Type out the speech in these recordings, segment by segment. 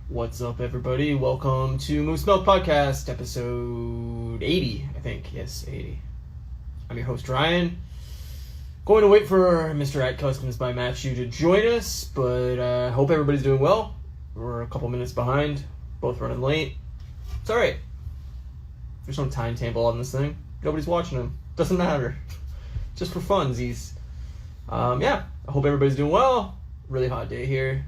What's up, everybody? Welcome to Moose Milk Podcast, episode 80, I think. Yes, 80. I'm your host, Ryan. Going to wait for Mr. At Customs by Matthew to join us, but hope everybody's doing well. We're a couple minutes behind, both running late. It's alright. There's no timetable on this thing. Nobody's watching them. Doesn't matter. Just for funsies. I hope everybody's doing well. Really hot day here.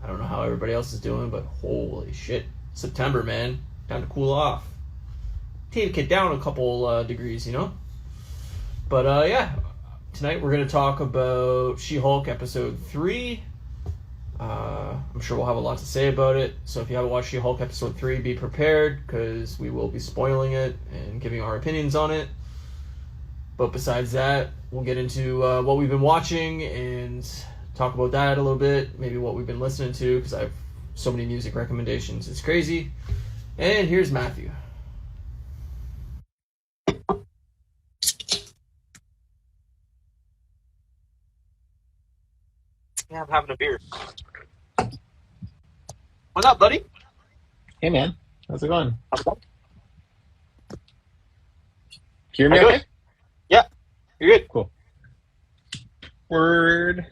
I don't know how everybody else is doing, but holy shit. September, man. Time to cool off. Take it down a couple degrees, you know? But, tonight we're going to talk about She-Hulk Episode 3. I'm sure we'll have a lot to say about it. So if you haven't watched She-Hulk Episode 3, be prepared, because we will be spoiling it and giving our opinions on it. But besides that, we'll get into what we've been watching and talk about that a little bit, maybe what we've been listening to, because I have so many music recommendations. It's crazy. And here's Matthew. Yeah, I'm having a beer. What's up, buddy? Hey, man. How's it going? How's it going? Hear me How you okay? Yeah, you're good. Cool. Word.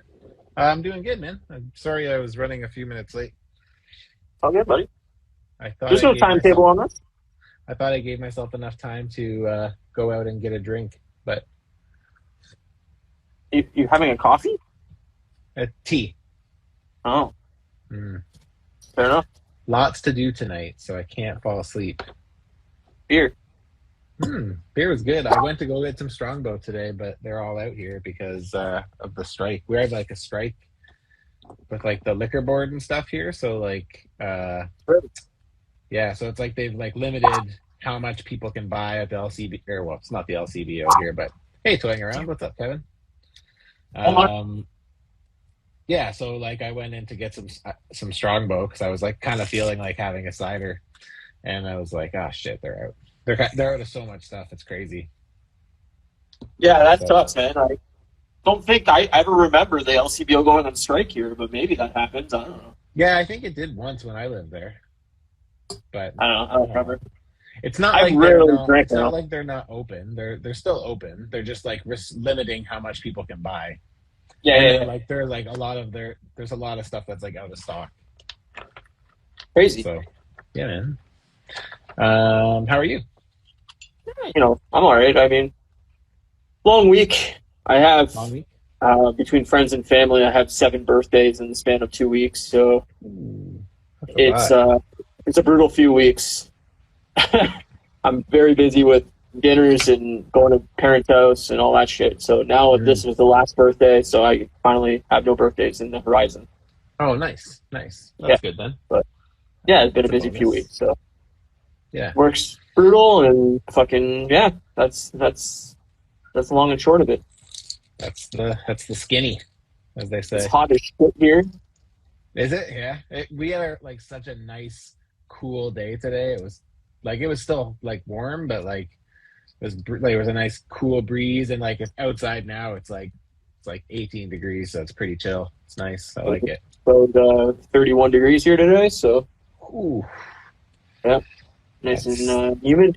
I'm doing good, man. I'm sorry I was running a few minutes late. All good, buddy. I thought There's no timetable on this. I thought I gave myself enough time to go out and get a drink, but You having a coffee? a tea. Oh, Mm. fair enough. Lots to do tonight, so I can't fall asleep. Beer. Beer was good. I went to go get some Strongbow today, but they're all out here because of the strike. We had like a strike with like the liquor board and stuff here, so like yeah, so it's like they've like limited how much people can buy at the LCB, or well, it's not the LCB out here, but hey, toying around. What's up, Kevin? Yeah, so like I went in to get some Strongbow because I was like kind of feeling like having a cider, and I was like, oh shit, they're out. They're out of so much stuff. It's crazy. Yeah, that So, sucks, man. I don't think I ever remember the LCBO going on strike here, but maybe that happens. I don't know. yeah, I think it did once when I lived there, but I don't remember. it's not I like rarely drink it's not now. like they're not open. They're still open. They're just like limiting how much people can buy. Yeah, And yeah, then, yeah. like there's a lot of stuff that's like out of stock. Crazy. So yeah, man. How are you? You know, I'm all right. I mean, long week. I have Long week? between friends and family. I have 7 birthdays in the span of 2 weeks, so Ooh, that's a it's lot. it's a brutal few weeks. I'm very busy with dinners and going to parents' house and all that shit. So now this was the last birthday, so I finally have no birthdays in the horizon. Oh, nice. That's Yeah. good then. Yeah, it's been a That's a busy few bonus. weeks. So Yeah. work's brutal and fucking yeah. That's the long and short of it. That's the skinny, as they It's say. hot as shit here. Is it? Yeah. We had like such a nice, cool day today. It was still like warm, but like it was a nice cool breeze, and like it's outside now. It's like 18 degrees, so it's pretty chill. It's nice. I like it. So 31 degrees here today. So Ooh, yeah, nice That's- and humid.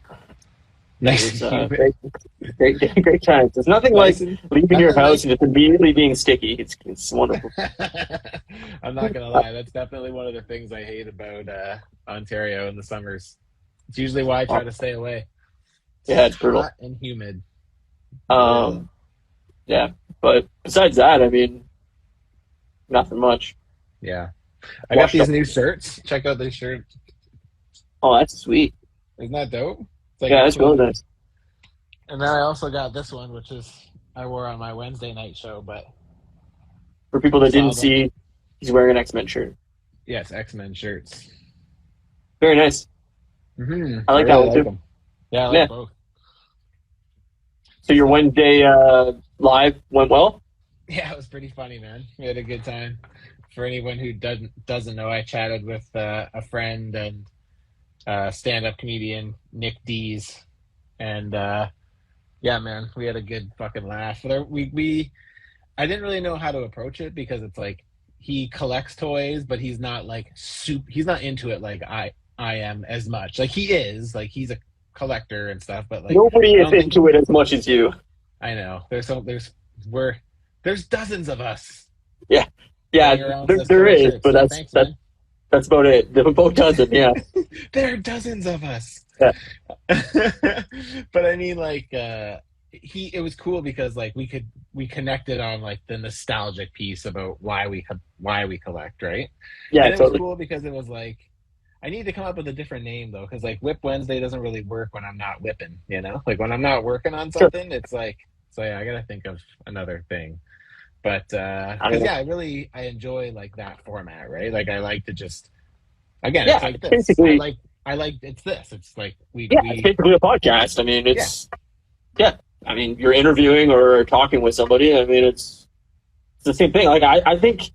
nice. It's and great, great times. There's nothing like humid. leaving your Nothing house and just immediately being sticky. It's wonderful. I'm not gonna lie. That's definitely one of the things I hate about Ontario in the summers. It's usually why I try to stay away. Yeah, it's brutal. Hot and humid. Yeah, but besides that, I mean, nothing much. Yeah. I got Washed these up. new shirts. Check out this shirt. Oh, that's sweet. Isn't that dope? It's like Yeah, that's really nice. And then I also got this one, which is I wore on my Wednesday night show, but For people that didn't Saw see, he's wearing an X-Men shirt. yes, X-Men shirts. Very nice. Mm-hmm. I like that one too. them. Yeah, I like Yeah. both. So your Wednesday live went well? Yeah, it was pretty funny, man. We had a good time. For anyone who doesn't know, I chatted with a friend and stand-up comedian Nick Dees, and yeah, man, we had a good fucking laugh. I didn't really know how to approach it because it's like he collects toys, but he's not like he's not into it like I am as much. Like he is, like he's a collector and stuff, but like Nobody I is don't think into it as much as you. I know. There's dozens of us. Yeah, Running around there, with there toy is, shirts, but so thanks, man. that's about it. The boat doesn't. Yeah, There are dozens of us. yeah, But I mean, like, it was cool because like we connected on like the nostalgic piece about why we collect, right? yeah, And it was totally. cool because it was like I need to come up with a different name though, because like Whip Wednesday doesn't really work when I'm not whipping, you know? Like when I'm not working on Sure. something, it's like so yeah, I gotta think of another thing. But I don't because know. yeah, I enjoy like that format, right? Like I like to just again, it's Yeah, like it's this. basically I like it's this. It's like it's basically a podcast. I mean, yeah, yeah. I mean, you're interviewing or talking with somebody. I mean, it's the same thing. Like I think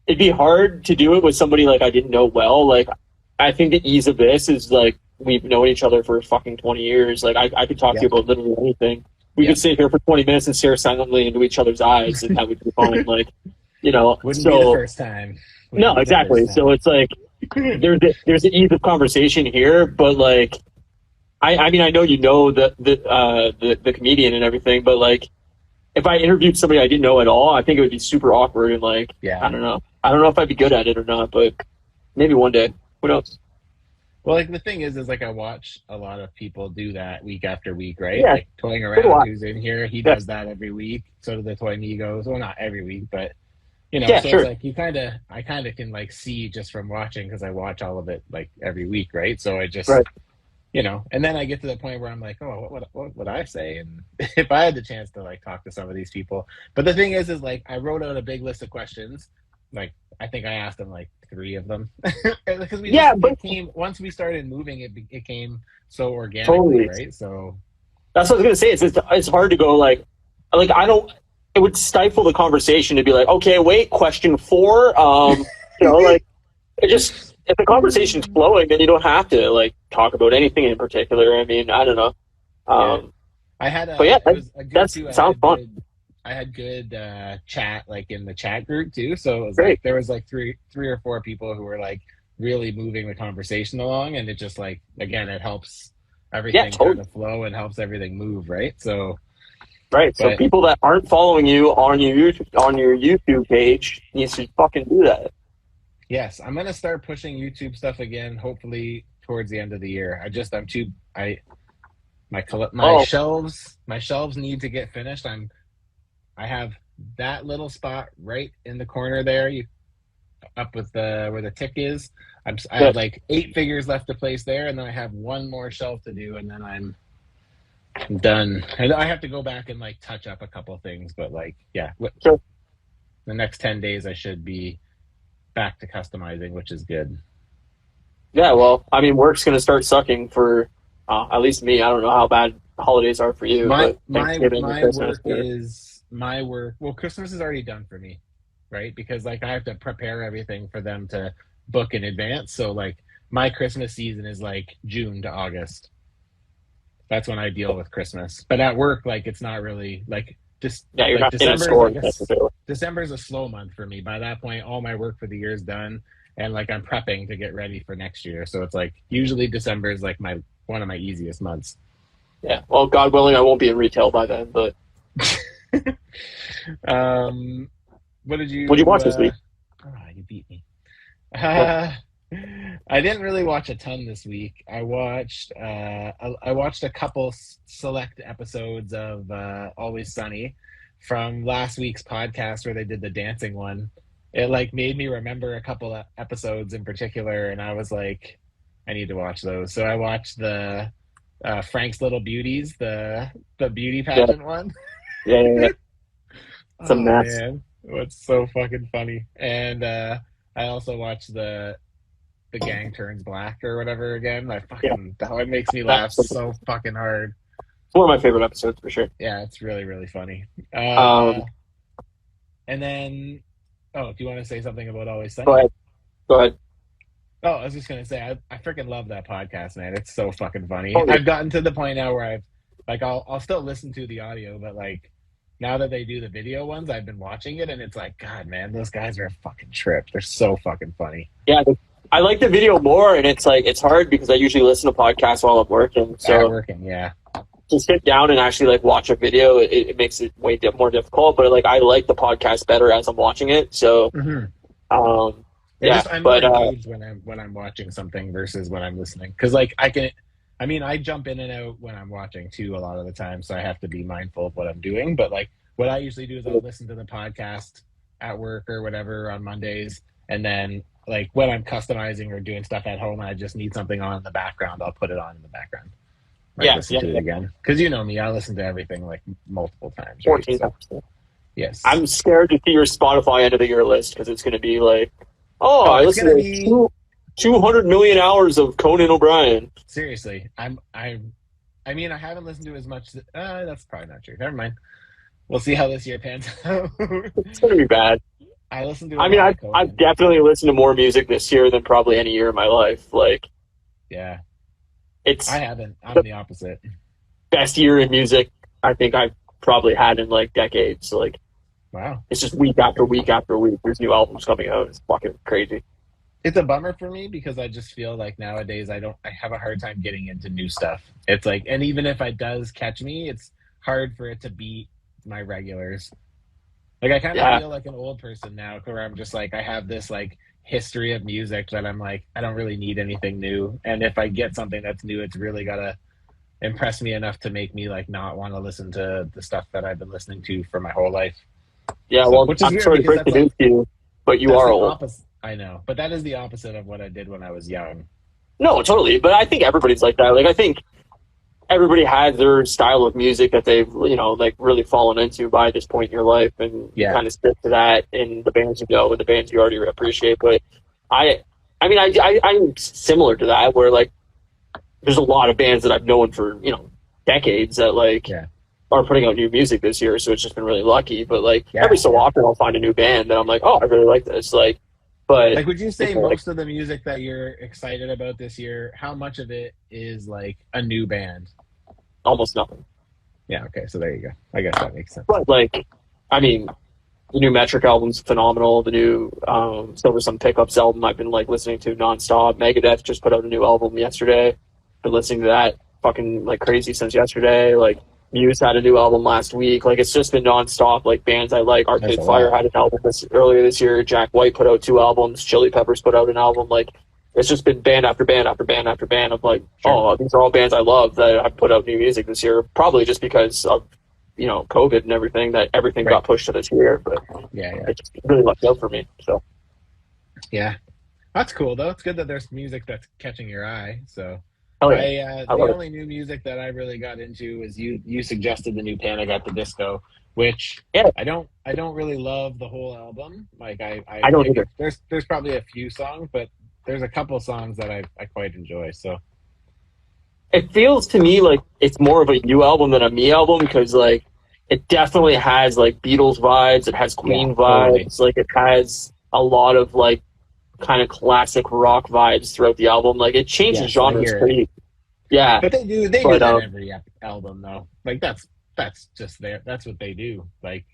it'd be hard to do it with somebody like I didn't know well. Like I think the ease of this is like we've known each other for fucking 20 years. Like I could talk to you yep, about literally anything. We yep. could sit here for 20 minutes and stare silently into each other's eyes and that would be fine. Like, Wouldn't be the so first time. Wouldn't no, be the exactly. first So time. it's like there's an ease of conversation here, but like I mean I know the comedian and everything, but like if I interviewed somebody I didn't know at all, I think it would be super awkward and like Yeah. I don't know. I don't know if I'd be good at it or not, but maybe one day. Who knows? Well, like the thing is like I watch a lot of people do that week after week, right? Yeah, Like Toying so do Around, I. who's in here, he Yeah, does that every week. So do the Toy Migos. Well, not every week, but yeah, so it's sure. like I kind of can like see just from watching because I watch all of it like every week, right? So I just Right. and then I get to the point where I'm like, oh, what would I say? And if I had the chance to like talk to some of these people, but the thing is like I wrote out a big list of questions. Like I think I asked them like 3 of them because Yeah, but it came once we started moving, it came so organically, totally. right? So That's what I was gonna say. It's hard to go like I don't. It would stifle the conversation to be like, okay, wait, question 4. Like it just if the conversation's flowing, then you don't have to like talk about anything in particular. I mean, I don't know. yeah, Um, I had but yeah, it was a good that too. sounds fun. I had good chat like in the chat group too. So it was Great. like there was like three or four people who were like really moving the conversation along, and it just like again it helps Yeah, everything kind totally. of flow and helps everything move, right? So, Right. So but people that aren't following you on your YouTube page needs to fucking do that. yes, I'm gonna start pushing YouTube stuff again. Hopefully towards the end of the year. I'm too I Oh, my shelves need to get finished. I have that little spot right in the corner there. You up with the where the tick is. I yeah. have like 8 figures left to place there, and then I have one more shelf to do, and then I'm done. And I have to go back and like touch up a couple things, but like yeah, Sure. the next 10 days I should be back to customizing, which is good. Yeah, well, I mean, work's going to start sucking for at least me. I don't know how bad holidays are for you, My but Thanksgiving and Christmas. my work. Well, Christmas is already done for me, right? Because like I have to prepare everything for them to book in advance. So like my Christmas season is like June to August. That's when I deal with Christmas. But at work, like it's not really like just Yeah, you're like not in a store necessarily. December is a slow month for me. By that point, all my work for the year is done, and like I'm prepping to get ready for next year. So it's like usually December is like my one of my easiest months. Yeah, well, God willing, I won't be in retail by then. But What did what'd you you? watch this week? You beat me. Well, I didn't really watch a ton this week. I watched a couple select episodes of Always Sunny from last week's podcast where they did the dancing one. It like made me remember a couple of episodes in particular, and I was like, I need to watch those. So I watched the Frank's Little Beauties, the beauty yeah, pageant one. yeah. It's a Oh mess. man, it's so fucking funny. And I also watched the Gang Turns Black or whatever again. Yeah, That one makes me laugh that's so fucking hard. it's one of my favorite episodes for sure. Yeah, it's really really funny. Um, And then, oh, do you want to say something about Always go Sunny? ahead. Go ahead. Oh, I was just gonna say I freaking love that podcast, man. It's so fucking funny. Totally. I've gotten to the point now where I'll still listen to the audio, but like now that they do the video ones, I've been watching it, and it's like, God, man, those guys are a fucking trip. They're so fucking funny. Yeah, I like the video more, and it's like it's hard because I usually listen to podcasts while I'm working. At So working, yeah. to sit down and actually like watch a video, it makes it way more difficult. But like I like the podcast better as I'm watching it. So um, yeah, I'm more but engaged when I'm watching something versus when I'm listening, because like I jump in and out when I'm watching too a lot of the time, so I have to be mindful of what I'm doing. But like what I usually do is I'll listen to the podcast at work or whatever on Mondays, and then like when I'm customizing or doing stuff at home, I just need something on in the background. I'll put it on in the background. Listen to it again, because you know me, I listen to everything like multiple times. 14 Right? times. Yes, I'm scared to see your Spotify end of the year list because it's going to be like, I it's listened gonna to be 200 million hours of Conan O'Brien. seriously. I mean, I haven't listened to as much. That's probably not true. Never mind. We'll see how this year pans out. It's going to be bad. I listened to. I've definitely listened to more music this year than probably any year in my life. Like, yeah, it's I haven't. I'm the opposite. best year in music I think I've probably had in like decades. Like, Wow, it's just week after week after week. There's new albums coming out. It's fucking crazy. it's a bummer for me because I just feel like nowadays I have a hard time getting into new stuff. It's like, and even if it does catch me, it's hard for it to beat my regulars. Like I kind of feel like an old person now, where I'm just like I have this like history of music that I'm like I don't really need anything new, and if I get something that's new, it's really gotta impress me enough to make me like not want to listen to the stuff that I've been listening to for my whole life. Yeah, So, well, which is I'm weird sorry to because break the that's news to you, but you that's are the old. opposite. I know, but that is the opposite of what I did when I was young. No, totally. But I think everybody's like that. Like, I think everybody has their style of music that they've, like really fallen into by this point in your life, and you kind of stick to that in the bands you know and the bands you already appreciate. But I'm similar to that, where like there's a lot of bands that I've known for decades that are putting out new music this year, so it's just been really lucky. But like every so often, I'll find a new band that I'm like, oh, I really like this. But like, would you say most of the music that you're excited about this year, how much of it is like a new band? Almost nothing. Yeah. Okay. So there you go. I guess that makes sense. But like, I mean, the new Metric album's phenomenal. The new Silver Sun Pickups album I've been like listening to nonstop. Megadeth just put out a new album yesterday. Been listening to that fucking like crazy since yesterday. Like Muse had a new album last week. Like it's just been nonstop. Like bands I like. Arcade Fire had an album earlier this year. Jack White put out 2 albums. Chili Peppers put out an album. Like it's just been band after band after band after band of like, these are all bands I love that have put out new music this year. Probably just because of COVID and everything, that everything got pushed to this year. But it just really lucked out for me. So yeah, that's cool though. It's good that there's music that's catching your eye. So. The only new music that I really got into is you suggested the new Panic at the Disco, which I don't really love the whole album. Like I don't either. There's probably a few songs, but there's a couple songs that I quite enjoy. So it feels to me like it's more of a you album than a me album, because like it definitely has like Beatles vibes, it has Queen vibes, like it has a lot of like kind of classic rock vibes throughout the album. Like it changes genres pretty. Yeah, but they do that every album though. Like that's just that's what they do. Like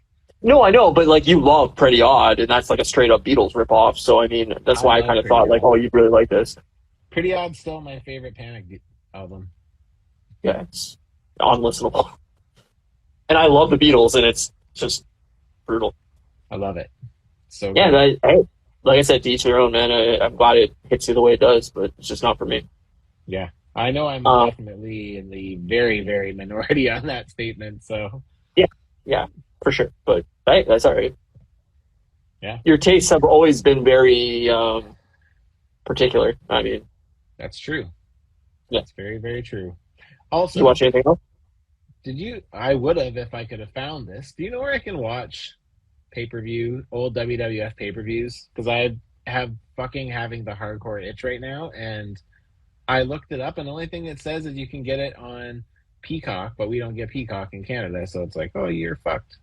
no, I know, but like you love Pretty Odd, and that's like a straight up Beatles ripoff. So I mean, that's why I kind of thought like, oh, you'd really like this. Pretty Odd's still my favorite Panic album. Yeah, it's unlistenable, and I love the Beatles, and it's just brutal. I love it. So yeah, like I said, to each their own, man. I'm glad it hits you the way it does, but it's just not for me. Yeah, I know I'm definitely in the very, very minority on that statement. So yeah, for sure. But hey, that's all right. Yeah, your tastes have always been very particular. I mean, that's true. Yeah, that's very, very true. Also, you watch anything else? I would have if I could have found this. Do you know where I can watch pay-per-view, old WWF pay-per-views? Because I have fucking having the hardcore itch right now, and I looked it up, and the only thing it says is you can get it on Peacock, but we don't get Peacock in Canada, so it's like, oh, you're fucked.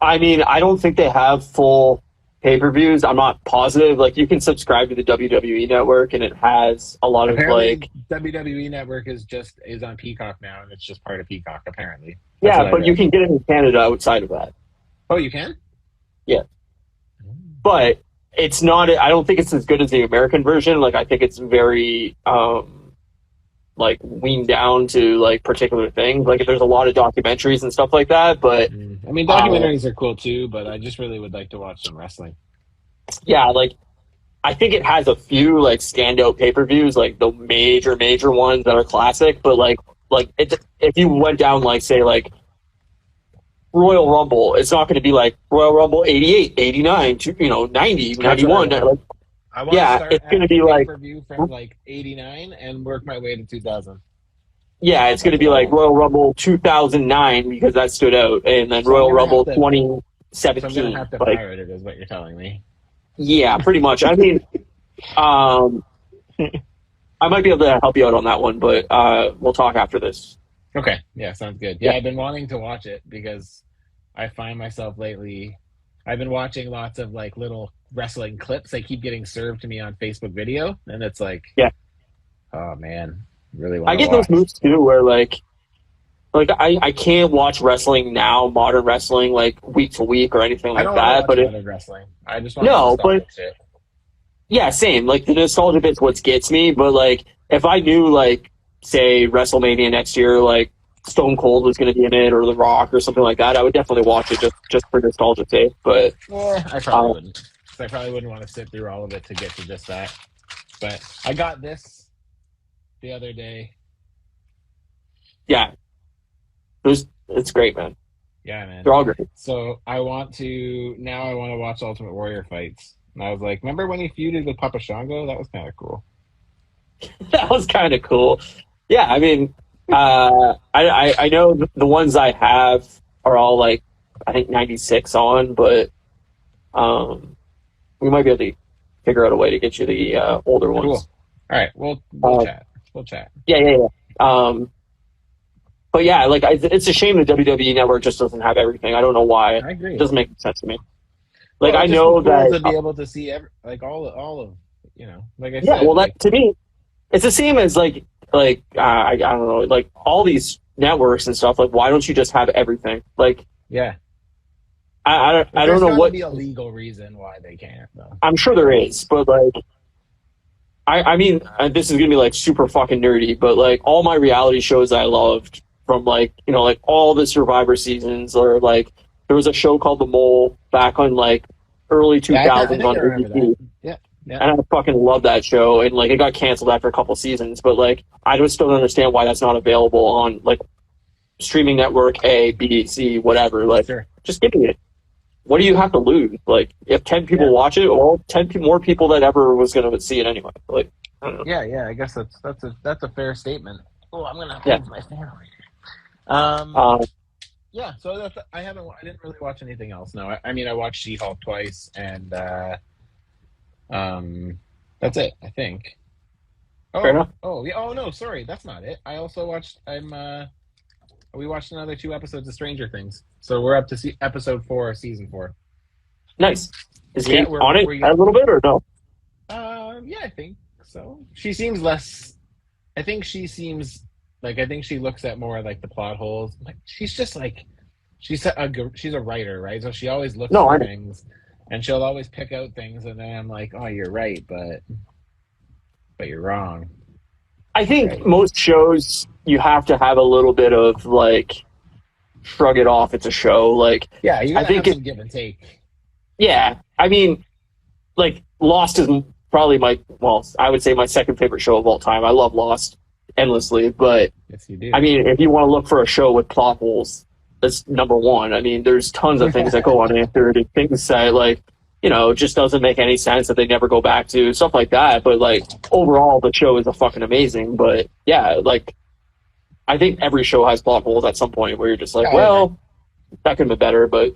I mean, I don't think they have full pay-per-views. I'm not positive. Like, you can subscribe to the WWE Network, and it has a lot of Apparently, like. WWE Network is on Peacock now, and it's just part of Peacock. Apparently, Yeah, what I but you read. can get it in Canada outside of that. Oh, you can? Yeah, but it's not. I don't think it's as good as the American version. Like, I think it's very like weaned down to like particular things. Like, there's a lot of documentaries and stuff like that. But I mean, documentaries are cool too, but I just really would like to watch some wrestling. yeah, like I think it has a few like standout pay-per-views, like the major ones that are classic. But if you went down like say like Royal Rumble, it's not going to be like Royal Rumble 88, 89, 90, 91. Like, I want yeah, to start it's going to at be like pay-per-view from like 89 and work my way to 2000. yeah, it's going to be like Royal Rumble 2009 because that stood out, and then So I'm Royal gonna Rumble have to- So I'm 2017. going to have to Like, pirate it, is what you're telling me. yeah, pretty much. I mean, I might be able to help you out on that one, but we'll talk after this. Okay, yeah, sounds good. Yeah, I've been wanting to watch it because I find myself lately, I've been watching lots of like little wrestling clips. They keep getting served to me on Facebook video, and it's like, Yeah. oh man, really want I to get watch. those moves too, where like I can't watch wrestling now, modern wrestling, like week to week or anything I like don't that. want But to watch modern wrestling. I just want No, nostalgic shit. yeah, same. Like the nostalgia bit's what gets me. But like if I knew like say WrestleMania next year, like Stone Cold was going to be in it or The Rock or something like that, I would definitely watch it just for nostalgia's sake. But I probably wouldn't. 'Cause I probably wouldn't want to sit through all of it to get to just that. But I got this the other day. yeah, it's great, man. Yeah, man. They're all great. So I want to watch Ultimate Warrior fights. And I was like, remember when he feuded with Papa Shango? That was kind of cool. That was kind of cool. Yeah, I mean, I know the ones I have are all like I think 96 on, but we might be able to figure out a way to get you the older ones. Cool. All right, we'll chat. We'll chat. Yeah. But yeah, like it's a shame the WWE Network just doesn't have everything. I don't know why. I agree. It doesn't make sense to me. Like Well, I it'd know just be cool that to be able to see all of like I yeah, said. well, like, that to me, it's the same as like I don't know, like all these networks and stuff. Like, why don't you just have everything? Like, yeah. I don't know There's gotta what. be a legal reason why they can't though. I'm sure there is, but like, I mean, this is gonna be like super fucking nerdy, but like all my reality shows I loved from like like all the Survivor seasons, or like there was a show called The Mole back on like early 2000s on ABC. Yeah. And I fucking love that show, and like it got canceled after a couple seasons, but like I just don't understand why that's not available on like streaming network A, B, C, whatever. Like, Sure. just give me it. What do you have to lose? Like, if 10 people watch it, well, 10 more people that ever was going to see it anyway. Like, I don't know. Yeah. I guess that's a fair statement. Oh, I'm gonna Yeah. move my family. Yeah. So I didn't really watch anything else. No, I mean I watched She-Hulk twice, and that's it. I think. Fair enough. Oh yeah. Oh no, sorry, that's not it. I also watched. We watched another 2 episodes of Stranger Things, so we're up to episode 4 of season 4. Nice. Is he Yeah, on it we're- a little bit or no? Yeah, I think so. She seems less. I think she seems like. I think she looks at more like the plot holes. Like she's just like she's a writer, right? So she always looks No, for I know. things, and she'll always pick out things, and then I'm like, oh, you're right, but you're wrong. I think Right. most shows you have to have a little bit of like shrug it off. It's a show. Like, Yeah, you gotta think have some give and take. yeah, I mean, like Lost is probably I would say my second favorite show of all time. I love Lost endlessly, but Yes, you do. I mean, if you want to look for a show with plot holes, that's number one. I mean, there's tons of things that go unanswered and things that like, just doesn't make any sense that they never go back to, stuff like that. But like overall, the show is a fucking amazing. But yeah, like I think every show has plot holes at some point where you're just like, Yeah, I well, that could have been better. But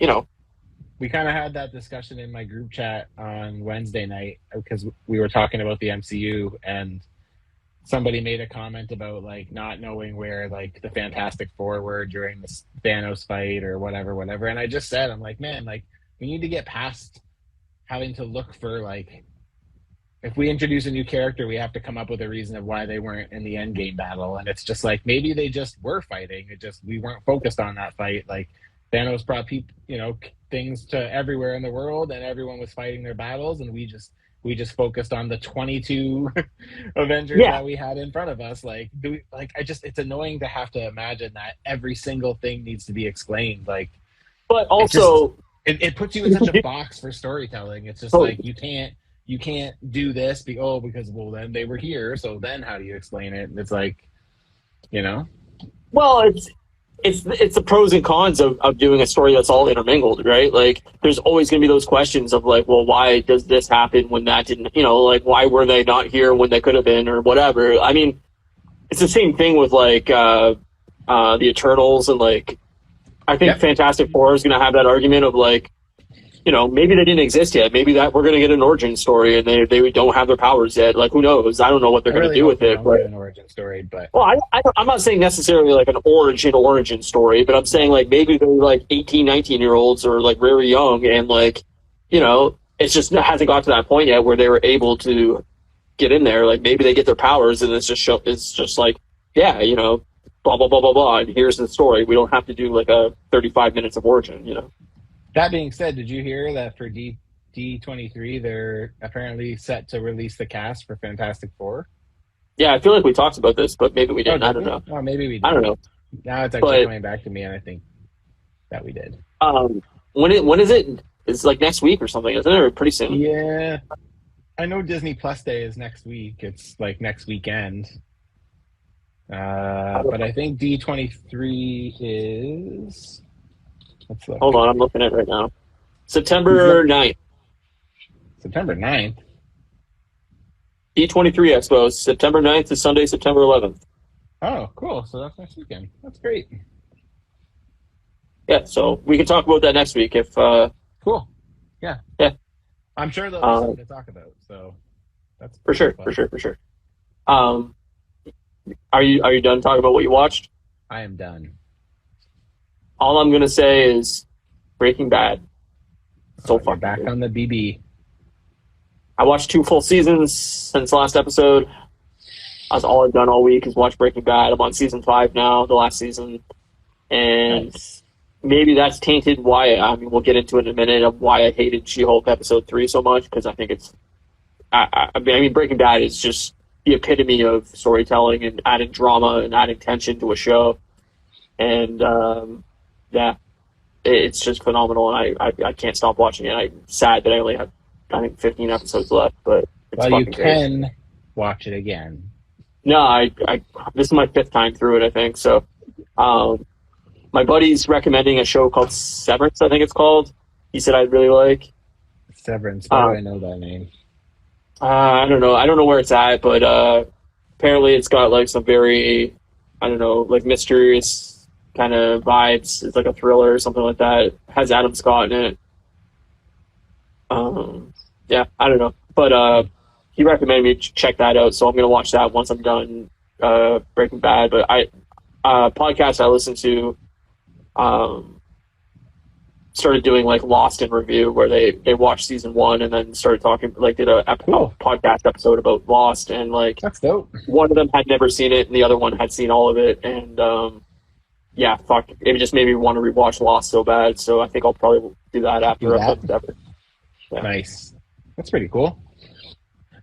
we kind of had that discussion in my group chat on Wednesday night because we were talking about the MCU, and somebody made a comment about like not knowing where like the Fantastic Four were during the Thanos fight or whatever. And I just said, I'm like, man, like we need to get past having to look for like, if we introduce a new character, we have to come up with a reason of why they weren't in the end game battle. And it's just like, maybe they just were fighting. It just, we weren't focused on that fight. Like Thanos brought people, things to everywhere in the world, and everyone was fighting their battles. And we just focused on the 22 Avengers that we had in front of us. Like, it's annoying to have to imagine that every single thing needs to be explained. Like, but also it puts you in such a box for storytelling. It's just like, you can't do this because then they were here, so then how do you explain it? And it's like, well, it's the pros and cons of doing a story that's all intermingled, right? Like, there's always going to be those questions of like, well, why does this happen when that didn't, like, why were they not here when they could have been, or whatever. I mean, it's the same thing with like the Eternals, and like, I think Fantastic Four is going to have that argument of like, maybe they didn't exist yet. Maybe that we're going to get an origin story, and they don't have their powers yet. Like, who knows? I don't know what they're going to do with it. But an origin story, but I'm not saying necessarily like an origin story, but I'm saying like maybe they're like 18, 19-year-olds or like very young, and like, it's just hasn't got to that point yet where they were able to get in there. Like, maybe they get their powers, and it's just like, blah blah blah blah blah, and here's the story. We don't have to do like a 35 minutes of origin. That being said, did you hear that for D23, they're apparently set to release the cast for Fantastic Four? Yeah, I feel like we talked about this, but maybe we didn't. I don't know. Oh, maybe we did. I don't know. Now it's actually coming back to me, and I think that we did. When is it? It's like next week or something, isn't it? Or pretty soon? Yeah. I know Disney Plus Day is next week. It's like next weekend. But I think D23 is... Let's look. Hold on, I'm looking at it right now. September 9th. September 9th? D23 Expo, September 9th to Sunday, September 11th. Oh, cool. So that's next weekend. That's great. Yeah, so we can talk about that next week if... Cool. Yeah. Yeah. I'm sure there'll be something to talk about, so that's... For sure. Are you done talking about what you watched? I am done. All I'm gonna say is Breaking Bad. So far, back on the BB. I watched 2 full seasons since the last episode. That's all I've done all week is watch Breaking Bad. I'm on season 5 now, the last season, and maybe that's tainted why. I mean, we'll get into it in a minute of why I hated She-Hulk episode 3 so much, because I think it's. I mean, Breaking Bad is just the epitome of storytelling and adding drama and adding tension to a show, and. Yeah, it's just phenomenal, and I can't stop watching it. I'm sad that I only have, I think, 15 episodes left, but it's you fucking can great. Watch it again. No, I this is my 5th time through it, I think. So, my buddy's recommending a show called Severance, I think it's called. He said I'd really like. Severance, why do I know that name? I don't know where it's at, but apparently it's got like some very, I don't know, like mysterious kind of vibes. It's like a thriller or something like that. It has Adam Scott in it. Yeah, I don't know, but he recommended me check that out, so I'm gonna watch that once I'm done Breaking Bad. But podcast I listened to started doing like Lost in review, where they watched season 1 and then started talking, like did a podcast episode about Lost, and like that's dope. One of them had never seen it and the other one had seen all of it, and yeah, fuck, it just made me want to rewatch Lost so bad, so I think I'll probably do that after. Yeah. Nice. That's pretty cool.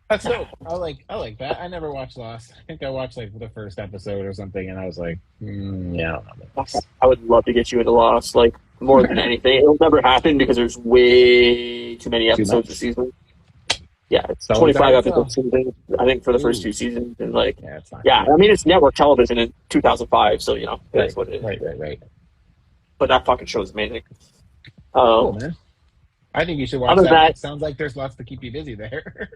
That's dope. I like that. I never watched Lost. I think I watched like the first episode or something, and I was like, yeah, I don't know. I would love to get you into Lost, like more than anything. It'll never happen because there's way too many episodes a season. Yeah, it's 25 episodes, I think, for the first 2 seasons, and like, I mean, it's network television in 2005, so that's what it is. Right. But that fucking show is amazing. Cool, man. I think you should watch that. It sounds like there's lots to keep you busy there.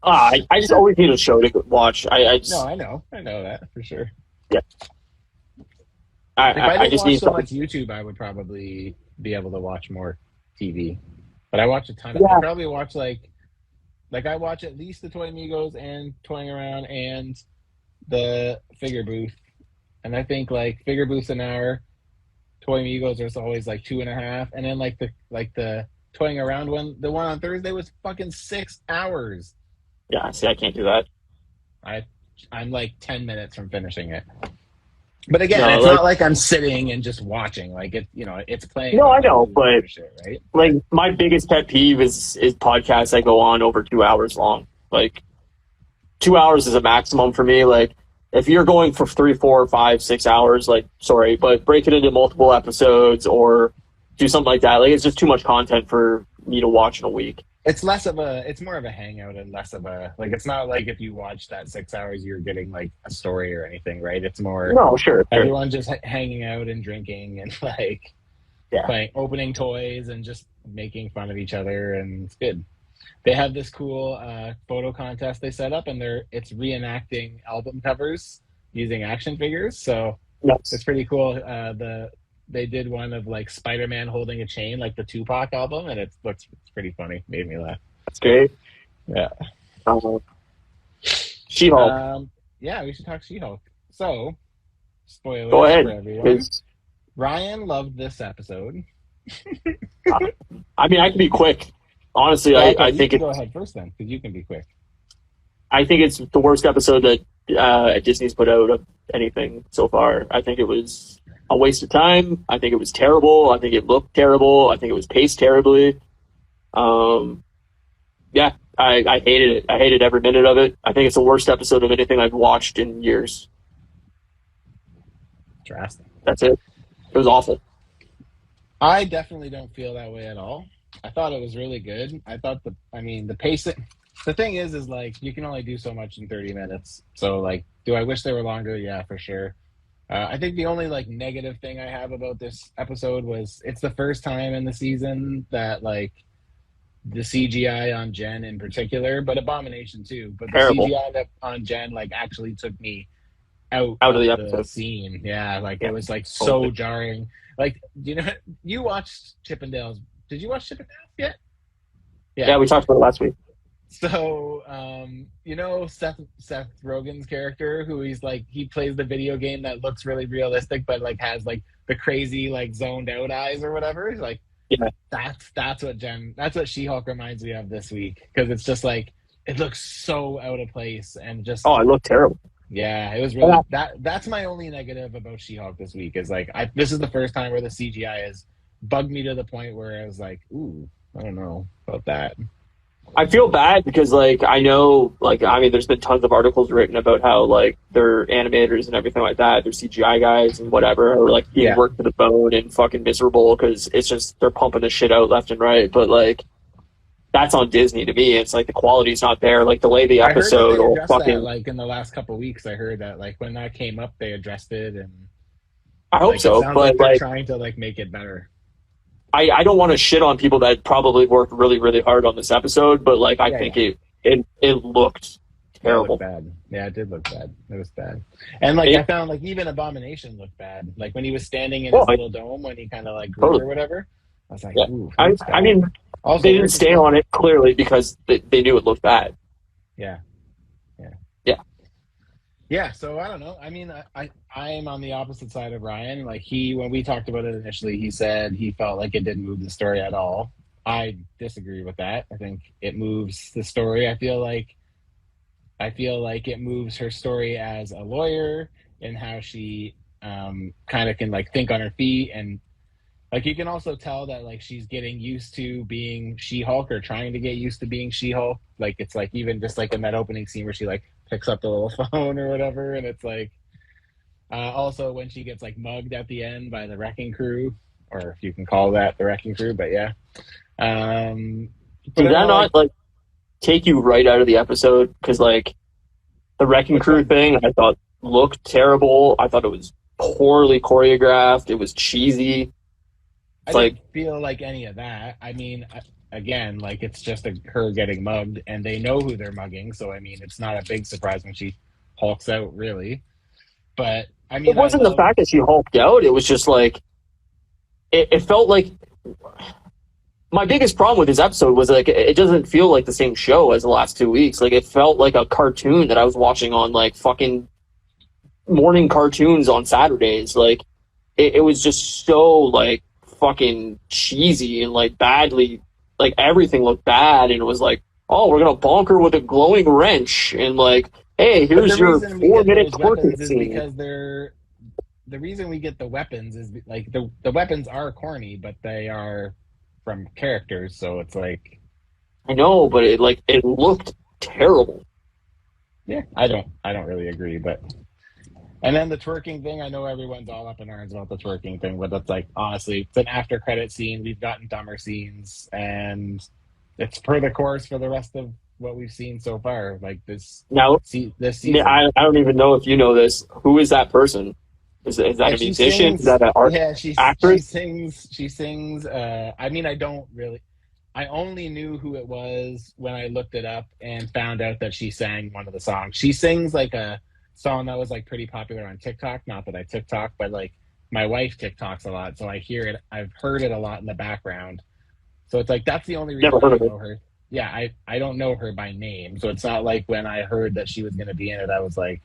I just always need a show to watch. I know that for sure. Yeah. If I didn't watch so much YouTube, I would probably be able to watch more TV. But I watch a ton. I probably watch like I watch at least the Toy Amigos and Toying Around and the Figure Booth, and I think like Figure Booth's an hour, Toy Amigos is always like 2.5, and then like the toying around one. The one on Thursday was fucking 6 hours. Yeah, see, I can't do that. I'm like 10 minutes from finishing it. But again, No, it's like- not like I'm sitting and just watching. Like it's playing. No, I know, but- shit, right? Like, my biggest pet peeve is podcasts that go on over 2 hours long. Like, 2 hours is a maximum for me. Like, if you're going for 3, 4, 5, 6 hours, like, sorry, but break it into multiple episodes or do something like that. Like, it's just too much content for me to watch in a week. It's more of a hangout and less of a, like, it's not like if you watch that 6 hours, you're getting like a story or anything, right? It's more No, sure. everyone just hanging out and drinking and like Yeah. playing, opening toys and just making fun of each other, and it's good. They have this cool photo contest they set up, and it's reenacting album covers using action figures. So Yes. it's pretty cool. They did one of like Spider-Man holding a chain, like the Tupac album, and it's pretty funny. Made me laugh. That's great. Yeah. She-Hulk. Yeah, we should talk She-Hulk. So, spoilers Go ahead. for everyone. 'Cause, Ryan loved this episode. I mean, I can be quick. Honestly, Okay, I you think can go ahead first then, because you can be quick. I think it's the worst episode that Disney's put out of anything so far. I think it was a waste of time. I think it was terrible. I think it looked terrible. I think it was paced terribly. Yeah, I hated it. I hated every minute of it. I think it's the worst episode of anything I've watched in years. Drastic. That's it. It was awful. I definitely don't feel that way at all. I thought it was really good. I thought the pacing. The thing is like you can only do so much in 30 minutes. So like, do I wish they were longer? Yeah, for sure. I think the only like negative thing I have about this episode was it's the first time in the season that like the CGI on Jen in particular, but Abomination too. But the Terrible. CGI on Jen like actually took me out Out of the episode. scene. Yeah, like Yeah. it was like so Totally. jarring. Like, you watched Chippendales? Did you watch Chippendales yet? Yeah, we talked about it last week. So, Seth Rogen's character, who he plays the video game that looks really realistic, but like has like the crazy like zoned out eyes or whatever. He's like, Yeah. that's what She-Hulk reminds me of this week, because it's just like it looks so out of place and just Oh, it looked terrible. yeah, it was really that's my only negative about She-Hulk this week is like this is the first time where the CGI has bugged me to the point where I was like, ooh, I don't know about that. I feel bad because, like, I know, like, I mean, there's been tons of articles written about how, like, their animators and everything like that, their CGI guys and whatever, are, like, being worked to the bone and fucking miserable because it's just, they're pumping the shit out left and right. But, like, that's on Disney to me. It's like the quality's not there. Like, delay the episode or fucking. That, like, in the last couple of weeks, I heard that, like, when that came up, they addressed it, and I hope like, so, it sounds but, they're like, trying to, like, make it better. I don't want to shit on people that probably worked really, really hard on this episode, but, like, I think it looked terrible. It looked bad. Yeah, it did look bad. It was bad. And, like, I found, like, even Abomination looked bad. Like, when he was standing in his little dome, when he kind of, like, grew or whatever, I was like, ooh. I mean, also, they didn't stay on it, clearly, because they knew it looked bad. Yeah. Yeah, so I don't know. I mean, I am on the opposite side of Ryan. Like, when we talked about it initially, he said he felt like it didn't move the story at all. I disagree with that. I think it moves the story. I feel like it moves her story as a lawyer and how she kind of can like think on her feet, and like you can also tell that like she's getting used to being She-Hulk or trying to get used to being She-Hulk. Like it's like even just like in that opening scene where she like picks up the little phone or whatever, and it's like also when she gets like mugged at the end by the wrecking crew, or if you can call that the wrecking crew, but yeah. Did that not like take you right out of the episode? Because like the wrecking crew thing, I thought looked terrible. I thought it was poorly choreographed. It was cheesy. I didn't feel like any of that. I mean, again, like it's just her getting mugged, and they know who they're mugging. So I mean, it's not a big surprise when she hulks out, really. But I mean, it wasn't the fact that she hulked out. It was just like it felt like. My biggest problem with this episode was like it doesn't feel like the same show as the last 2 weeks. Like it felt like a cartoon that I was watching on like fucking morning cartoons on Saturdays. Like it was just so like fucking cheesy and like badly like everything looked bad, and it was like, oh, we're gonna bonk her with a glowing wrench, and like, hey, But here's the your reason we get 4-minute those twerking weapons is scene. because the reason we get the weapons is like the weapons are corny, but they are from characters, so it's like, I know, but it looked terrible. yeah, I don't really agree, but and then the twerking thing, I know everyone's all up in arms about the twerking thing, but that's like honestly, it's an after credit scene. We've gotten dumber scenes, and it's per the course for the rest of what we've seen so far. Like this Now, this season. I don't even know if you know this. Who is that person? Is that a She musician? Is sings. that an art Yeah, she actress? sings. She sings. I mean, I don't really. I only knew who it was when I looked it up and found out that she sang one of the songs. She sings like a song that was like pretty popular on TikTok. Not that I TikTok, but like my wife TikToks a lot, so I hear it. I've heard it a lot in the background. So it's like that's the only reason Never heard I of it. know her. Yeah, I don't know her by name, so it's not like when I heard that she was going to be in it, I was like,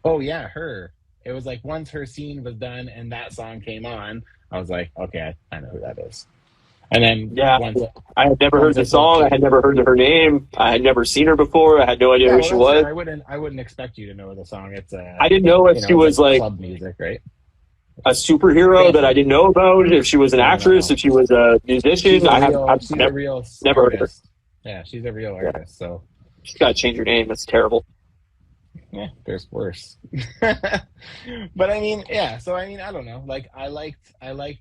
oh yeah, her. It was like once her scene was done and that song came on, I was like, okay, I know who that is. And then Yeah, once I had never heard the it song. I came, had never heard of her name. I had never seen her before. I had no idea yeah, who well she that's was. fair. I wouldn't expect you to know the song. It's I didn't know if she it's was like like club music, right? a superhero that I didn't know about. If she was an actress, No. if she was a musician, I've She's a real never heard of her. artist. Yeah, she's a real Yeah. artist. So She's got to change her name. That's terrible. yeah, there's worse. But I mean, yeah. So I mean, I don't know. Like, I liked